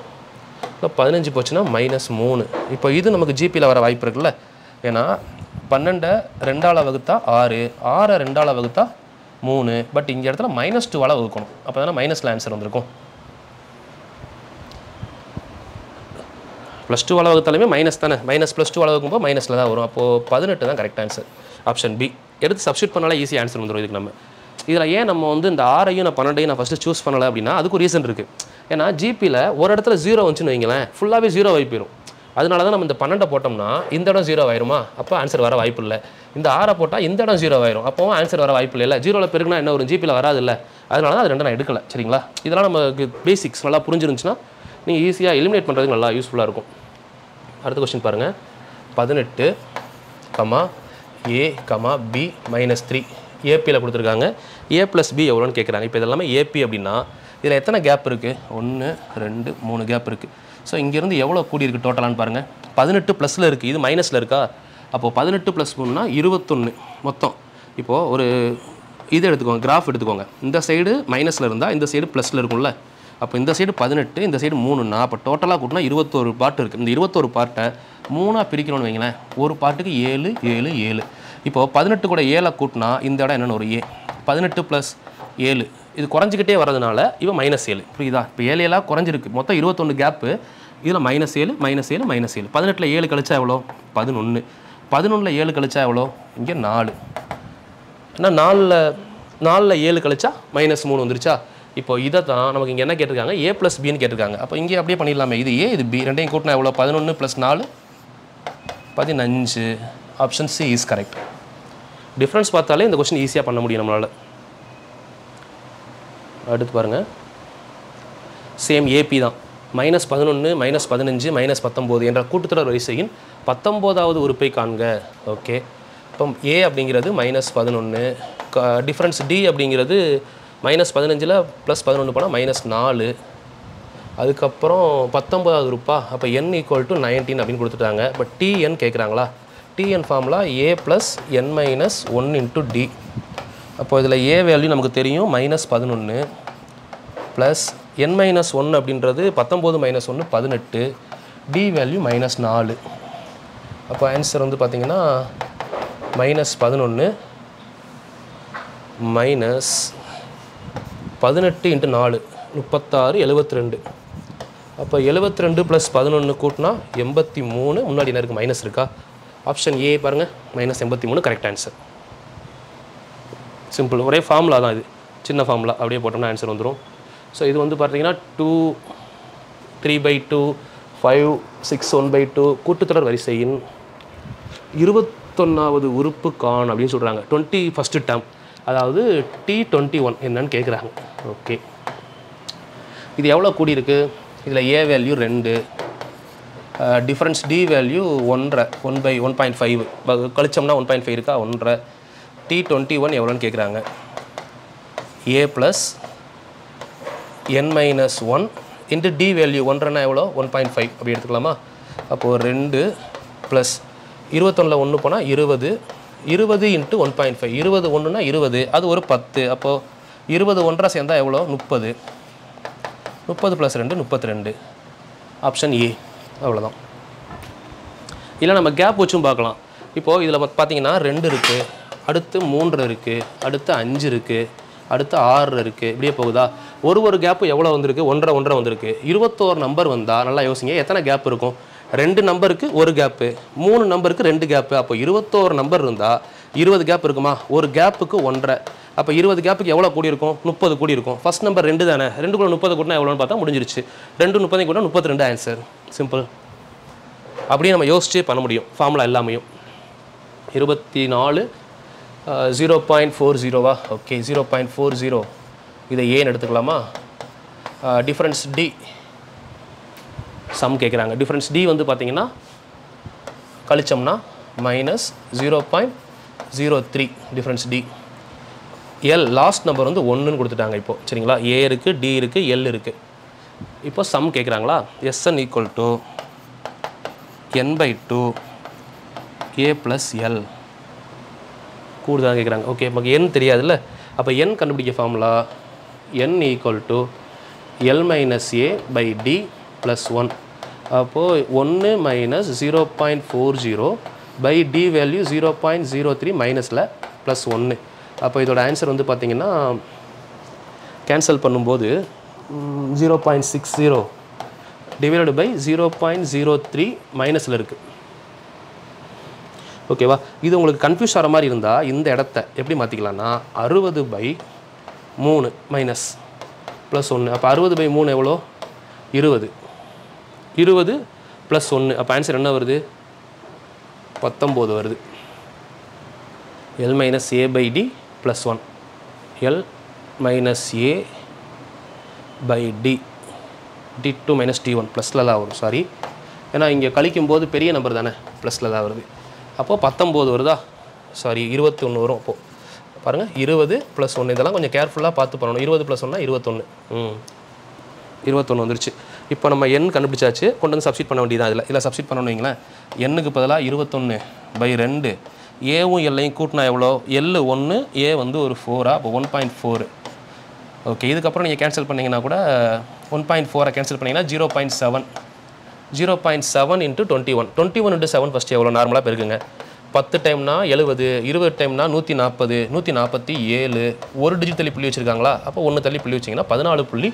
இப்போ 15 போச்சுன்னா -3 இப்போ இது நமக்கு ஜிபியில் வர வாய்ப்பு இருக்குல்ல ஏன்னா 12 2ஆல் வகுத்தா 6 6 2ஆல் வகுத்தா 3 பட் இங்கே இடத்துல -2ஆல் வகுக்கணும் அப்போ தானே மைனஸில் ஆன்சர் வந்திருக்கும் +2ஆல் வகுத்தாலுமே மைனஸ் தானே -+2ஆல் வகுக்கும்போது மைனஸில் தான் வரும் அப்போது 18 தான் கரெக்ட் ஆன்சர் ஆப்ஷன் பி எடுத்து சப்ஸ்டியூட் பண்ணாலே ஈஸி ஆன்சர் வந்துடும் இதுக்கு நம்ம இதில் ஏன் நம்ம வந்து இந்த 6ஐயும் நான் 12ஐயும் நான் ஃபஸ்ட்டு சூஸ் பண்ணலை அப்படின்னா அதுக்கு ஒரு ரீசன் இருக்குது ஏன்னா ஜிபியில் ஒரு இடத்துல 0 வந்துச்சுன்னு வைங்களேன் ஃபுல்லாகவே 0 ஆகி போயிடும் அதனால தான் நம்ம இந்த 12 போட்டோம்னா இந்த இடம் 0 ஆயிருமா அப்போ ஆன்சர் வர வாய்ப்பு இல்லை இந்த 6 போட்டால் இந்த இடம் 0 ஆயிரும் அப்போ ஆன்சர் வர வாய்ப்பு இல்லை 0ல் பெருக்குனா என்ன ஒரு ஜிபியில் வராது இல்லை அதனால தான் அது ரெண்டு நான் எடுக்கலை சரிங்களா இதெல்லாம் நமக்கு பேசிக்ஸ் நல்லா புரிஞ்சிருந்துச்சுன்னா நீங்கள் ஈஸியாக எலிமினேட் பண்ணுறதுக்கு நல்லா யூஸ்ஃபுல்லாக இருக்கும் அடுத்த கொஸ்டின் பாருங்கள் 18, a, b -3 ஏபியில் கொடுத்துருக்காங்க a + b எவ்வளோன்னு கேட்குறாங்க இப்போ இதெல்லாமே ஏபி அப்படின்னா இதில் எத்தனை கேப் இருக்குது 1 2 3 கேப் இருக்குது ஸோ இங்கேருந்து எவ்வளோ கூடி இருக்குது டோட்டலான்னு பாருங்கள் 18 ப்ளஸில் இருக்குது இது மைனஸில் இருக்கா அப்போது 18 + 3னா 21 மொத்தம் இப்போது ஒரு இது எடுத்துக்கோங்க கிராஃப் எடுத்துக்கோங்க இந்த சைடு மைனஸில் இருந்தால் இந்த சைடு ப்ளஸில் இருக்கும்ல அப்போ இந்த சைடு 18 இந்த சைடு 3னா அப்போ டோட்டலாக கூட்டினா 21 பார்ட் இருக்குது இந்த 21 பார்ட்டை 3ஆக பிரிக்கணும்னு வைங்களேன் ஒரு பார்ட்டுக்கு 7 7 7 இப்போது 18 கூட 7 கூட்டினா இந்த இடம் என்னென்னு ஒரு 18 + 7 இது குறைஞ்சிக்கிட்டே வரதுனால இவன் -7 புரியுதா இப்போ 7 7 குறைஞ்சிருக்கு மொத்தம் 21 கேப்பு இதில் -7 -7 -7 18ல் 7 கழிச்சா எவ்வளோ 11 11ல் 7 கழிச்சா எவ்வளோ இங்கே 4 ஏன்னா 4ல் 7 கழிச்சா -3 வந்துருச்சா இப்போ இதை தான் நமக்கு இங்கே என்ன கேட்டிருக்காங்க a + bன்னு கேட்டிருக்காங்க அப்போ இங்கே அப்படியே பண்ணிடலாமே இது a இது b ரெண்டையும் கூட்டினா எவ்வளோ 11 + 4 15 option C is correct difference பார்த்தாலே இந்த கொஸ்டின் ஈஸியாக பண்ண முடியும் நம்மளால் அடுத்து பாருங்கள் சேம் ஏபி தான் -11 -15 -19 என்ற கூட்டுத்தொடர் வரிசையின் 19வது உறுப்பை காண்க ஓகே இப்போ ஏ அப்படிங்கிறது -11 டிஃப்ரென்ஸ் டி அப்படிங்கிறது -15ல் +11 போனால் -4 அதுக்கப்புறம் 19வது உறுப்பா அப்போ n = 19 அப்படின்னு கொடுத்துட்டாங்க இப்போ டிஎன் கேட்குறாங்களா Tn formula a + n - 1 × d. அப்போ இதில் a வேல்யூ நமக்கு தெரியும் -11 ப்ளஸ் n - 1 அப்படின்றது 19 - 1 18, d வேல்யூ -4. அப்போ ஆன்சர் வந்து பார்த்தீங்கன்னா -11 -18 × 4 36 72. அப்போ 72 + 11 கூட்டினா 83. முன்னாடி என்ன இருக்குது மைனஸ் இருக்கா? ஆப்ஷன் ஏ பாருங்கள் -83 கரெக்ட் ஆன்சர். சிம்பிள், ஒரே ஃபார்முலா தான் இது, சின்ன ஃபார்முலா அப்படியே போட்டோம்னா ஆன்சர் வந்துடும். ஸோ இது வந்து பார்த்தீங்கன்னா 2 3/2 5 6 1/2 கூட்டுத்தொடர் வரிசையின் 21வது உறுப்பு காண் அப்படின்னு சொல்கிறாங்க. 21st டேர்ம், அதாவது T21 என்னன்னு கேட்குறாங்க. ஓகே, இது எவ்வளோ கூடியிருக்கு? இதில் A value 2, difference d value 1/1.5 கழிச்சோம்னா 1.5 இருக்கா, 1.5. T21 எவ்வளோன்னு கேட்குறாங்க. a + n - 1 into D value 1ன்னா எவ்வளோ, 1.5 அப்படி எடுத்துக்கலாமா? அப்போது 2 ப்ளஸ் 21 1 போனால் 20, 20 × 1.5, 20 1ன்னா 20, அது ஒரு 10. அப்போது 20 1 சேர்ந்தால் எவ்வளோ, 30. 30 + 2 32. Option A. அவ்வளோதான். இல்லை நம்ம கேப் வச்சும் பார்க்கலாம். இப்போது இதில் பார்த்தீங்கன்னா 2 இருக்குது, அடுத்து 3 இருக்குது, அடுத்து 5 இருக்குது, அடுத்து 6 இருக்குது, இப்படியே போகுதா? ஒரு கேப்பு எவ்வளோ வந்திருக்கு? 1.5 வந்திருக்கு. 21 நம்பர் வந்தால் நல்லா யோசிங்க, எத்தனை கேப் இருக்கும்? 2 நம்பருக்கு 1 கேப்பு, 3 நம்பருக்கு 2 கேப்பு. அப்போ 21 நம்பர் இருந்தால் 20 கேப் இருக்குமா? ஒரு கேப்புக்கு 1.5. அப்போ 20 கேப்புக்கு எவ்வளோ கூடி இருக்கும்? 30 கூடி இருக்கும். ஃபஸ்ட் நம்பர் 2 தானே, 2 கூட 30 கூட்டினா எவ்வளோன்னு பார்த்தா முடிஞ்சிருச்சு. 2 30 கூட 32 ஆன்சர். சிம்பிள். அப்படியே நம்ம யோசிச்சு பண்ண முடியும் ஃபார்முலா எல்லாமையும். 24 0.40வா? ஓகே, 0.40 இதை ஏன்னு எடுத்துக்கலாமா? டிஃப்ரென்ஸ் டி சம் கேட்குறாங்க. டிஃப்ரென்ஸ் டி வந்து பார்த்தீங்கன்னா கழிச்சோம்னா -0.03 difference d. L last number வந்து 1ன்னு கொடுத்துட்டாங்க இப்போது, சரிங்களா? ஏ இருக்குது, டி இருக்குது, எல் இருக்குது. இப்போ some கேட்குறாங்களா? Sn = n/2 a + l கூடுதலாக கேட்குறாங்க. ஓகே, நமக்கு n தெரியாதுல்ல, அப்போ n கண்டுபிடிக்க ஃபார்முலா n = l - a/d + 1. அப்போது 1 - 0.40/d வேல்யூ 0.03 மைனஸில் +1. அப்போ இதோட ஆன்சர் வந்து பார்த்திங்கன்னா கேன்சல் பண்ணும்போது 0.60 டிவைடட் பை 0.03 மைனஸில் இருக்குது. ஓகேவா? இது உங்களுக்கு கன்ஃபியூஸ் ஆகிற மாதிரி இருந்தால் இந்த இடத்த எப்படி மாற்றிக்கலாம்னா 60/3 மைனஸ் +1. அப்போ 60/3 எவ்வளோ? 20. 20 + 1, அப்போ ஆன்சர் என்ன வருது? 19 வருது. l - a/d + 1, l - a/d d2 - d1 ப்ளஸில் தான் வரும். சாரி, ஏன்னா இங்கே கழிக்கும்போது பெரிய நம்பர் தானே, ப்ளஸில் தான் வருது. அப்போது 19 வருதா? சாரி, 21 வரும். அப்போது பாருங்கள், 20 + 1 இதெல்லாம் கொஞ்சம் கேர்ஃபுல்லாக பார்த்து பண்ணணும். 20 + 1 21. 21 வந்துருச்சு. இப்போ நம்ம n கண்டுபிடிச்சாச்சு, கொண்டு வந்து சப்ஸ்டிட் பண்ண வேண்டியதான். இதில் சப்ஸ்டிட் பண்ணணும் வைங்களேன். n-க்கு பதிலாக 21/2, ஏவும் எல்லையும் கூட்டினா எவ்வளோ? எல் 1, ஏ வந்து ஒரு 4, அப்போ 1.4. ஓகே, இதுக்கப்புறம் நீங்கள் கேன்சல் பண்ணிங்கன்னா கூட 1.4 கேன்சல் பண்ணிங்கன்னா 0.7. 0.7 × 21. 21 × 7 ஃபஸ்ட்டு எவ்வளோ நார்மலாக பெருக்குங்க. 10 டைம்னா 70, 20 டைம்னா 140, 147. ஒரு டிஜிட் தள்ளி புள்ளி வச்சுருக்காங்களா? அப்போ 1 தள்ளி புள்ளி வச்சிங்கன்னா 14.7.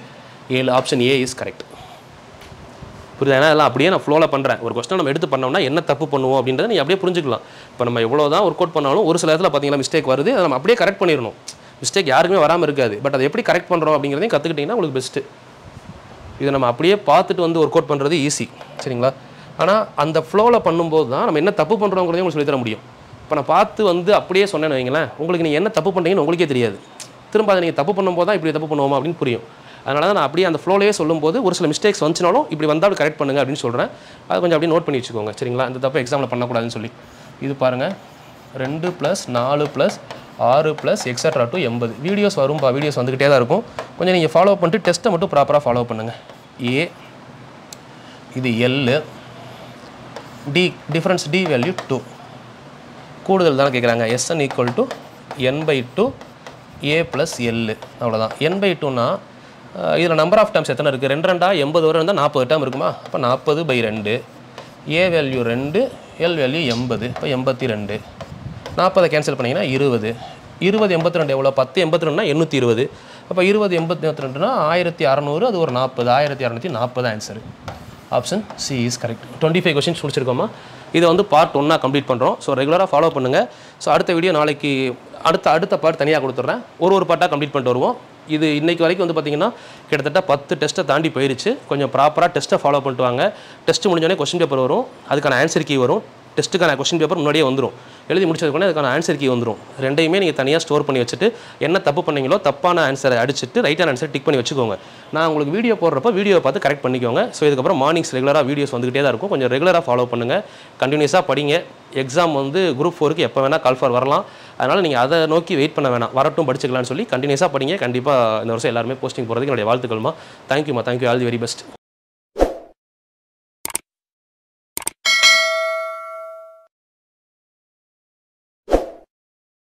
Option A is correct. புரியுது? ஏன்னா அதெல்லாம் அப்படியே நான் ஃப்ளோவில் பண்ணுறேன். ஒரு கொஸ்டின் நம்ம எடுத்து பண்ணோம்னா என்ன தப்பு பண்ணுவோம் அப்படின்றத நீங்கள் அப்படியே புரிஞ்சுக்கலாம். இப்போ நம்ம எவ்வளோ தான் ஒர்க் அவுட் பண்ணாலும் ஒரு சில இடத்துல பார்த்தீங்கன்னா மிஸ்டேக் வருது, அதை நம்ம அப்படியே கரெக்ட் பண்ணிடணும். மிஸ்டேக் யாருக்குமே வராமல் இருக்காது, பட் அதை எப்படி கரெக்ட் பண்ணுறோம் அப்படிங்கிறதையும் கற்றுக்கிட்டிங்கன்னா உங்களுக்கு பெஸ்ட்டு. இதை நம்ம அப்படியே பார்த்துட்டு வந்து ஒர்க் அவுட் பண்ணுறது ஈஸி, சரிங்களா? ஆனால் அந்த ஃப்ளோவில் பண்ணும்போது தான் நம்ம என்ன தப்பு பண்ணுறோங்கிறதையும் உங்களுக்கு சொல்லித்தர முடியும். இப்போ நான் பார்த்து வந்து அப்படியே சொன்னேன்னு வைங்களேன், உங்களுக்கு நீங்கள் என்ன தப்பு பண்ணுறீங்கன்னு உங்களுக்கே தெரியாது. திரும்ப அதை நீங்கள் தப்பு பண்ணும்போது தான் இப்படி தப்பு பண்ணுவோமா அப்படின்னு புரியும். அதனால தான் நான் அப்படியே அந்த ஃப்ளோலேயே சொல்லும்போது ஒரு சில மிஸ்டேக்ஸ் வந்துச்சுனாலும் இப்படி வந்தாலும் கரெக்ட் பண்ணுங்கள் அப்படின்னு சொல்கிறேன். அதை கொஞ்சம் அப்படியே நோட் பண்ணி வச்சுக்கோங்க, சரிங்களா? இந்த தப்பு எக்ஸாமில் பண்ணக்கூடாதுன்னு சொல்லி. இது பாருங்கள், 2 + 4 + 6 + எக்ஸட்ரா டு 80. வீடியோஸ் வரும்பா, வீடியோஸ் வந்துக்கிட்டே தான் இருக்கும். கொஞ்சம் நீங்கள் ஃபாலோ பண்ணிட்டு டெஸ்ட்டை மட்டும் ப்ராப்பராக ஃபாலோ பண்ணுங்கள். ஏ, இது l, d difference d value 2, கூடுதல் தானே கேட்குறாங்க. Sn equal to n/2 a + l. அவ்வளோதான். n/2னா இதில் நம்பர் ஆஃப் டேர்ம்ஸ் எத்தனை இருக்குது? 2 2 80 வரை இருந்தால் 40 டேர்ம் இருக்குமா? அப்போ 40/2. a value 2, l value 80. இப்போ 82. 40 கேன்சல் பண்ணிங்கன்னா 20. 20 82 எவ்வளோ? 10 82னா 820. அப்போ 20 82னா 1600. அது ஒரு 40. 1640 answer. Option C is correct. 25 questions முடிச்சிருக்கோமா? இதை வந்து பார்ட் 1 கம்ப்ளீட் பண்ணுறோம். ஸோ ரெகுலராக ஃபாலோ பண்ணுங்கள். ஸோ அடுத்த வீடியோ நாளைக்கு அடுத்த பார்ட் தனியாக கொடுத்துட்றேன். ஒரு பார்ட்டாக கம்ப்ளீட் பண்ணிட்டு வருவோம். இது இன்றைக்கு வரைக்கும் வந்து பார்த்திங்கன்னா கிட்டத்தட்ட 10 டெஸ்ட்டை தாண்டி போயிடுச்சு. கொஞ்சம் ப்ராப்பராக டெஸ்ட்டை ஃபாலோ பண்ணிட்டு வாங்க. டெஸ்ட்டு முடிஞ்சோடனே கொஸ்டின் பேப்பர் வரும். அதுக்கான ஆன்சர் கீ வரும். டெஸ்ட்டுக்கான கொஸ்டின் பேப்பர் முன்னாடியே வந்துடும். எழுதி முடிச்சதுக்கு அதுக்கான ஆன்சர் கீ வந்துடும். ரெண்டையுமே நீங்கள் தனியாக ஸ்டோர் பண்ணி வச்சுட்டு என்ன தப்பு பண்ணீங்களோ தப்பான ஆன்சரை அடிச்சுட்டு ரைட்டான ஆன்சர் டிக் பண்ணி வச்சுக்கோங்க. நான் உங்களுக்கு வீடியோ போடுறப்போ வீடியோவை பார்த்து கரெக்ட் பண்ணிக்கோங்க. ஸோ இதுக்கப்புறம் மார்னிங்ஸ் ரெகுலராக வீடியோஸ் வந்துகிட்டே தான் இருக்கும். கொஞ்சம் ரெகுலராக ஃபாலோ பண்ணுங்கள். கண்டினியூஸாக படிங்க. எக்ஸாம் வந்து குரூப் 4க்கு எப்போ வேணால் கால் ஃபார் வரலாம். அதனால் நீங்கள் அதை நோக்கி வெயிட் பண்ண வேணாம். வரட்டும் படிச்சுக்கலாம்னு சொல்லி கண்டினியூஸாக படிங்க. கண்டிப்பாக இந்த வருஷம் எல்லாருமே போஸ்டிங் போகிறதுக்கு என்னுடைய வாழ்த்துக்கள்மா. Thank you. All the very best.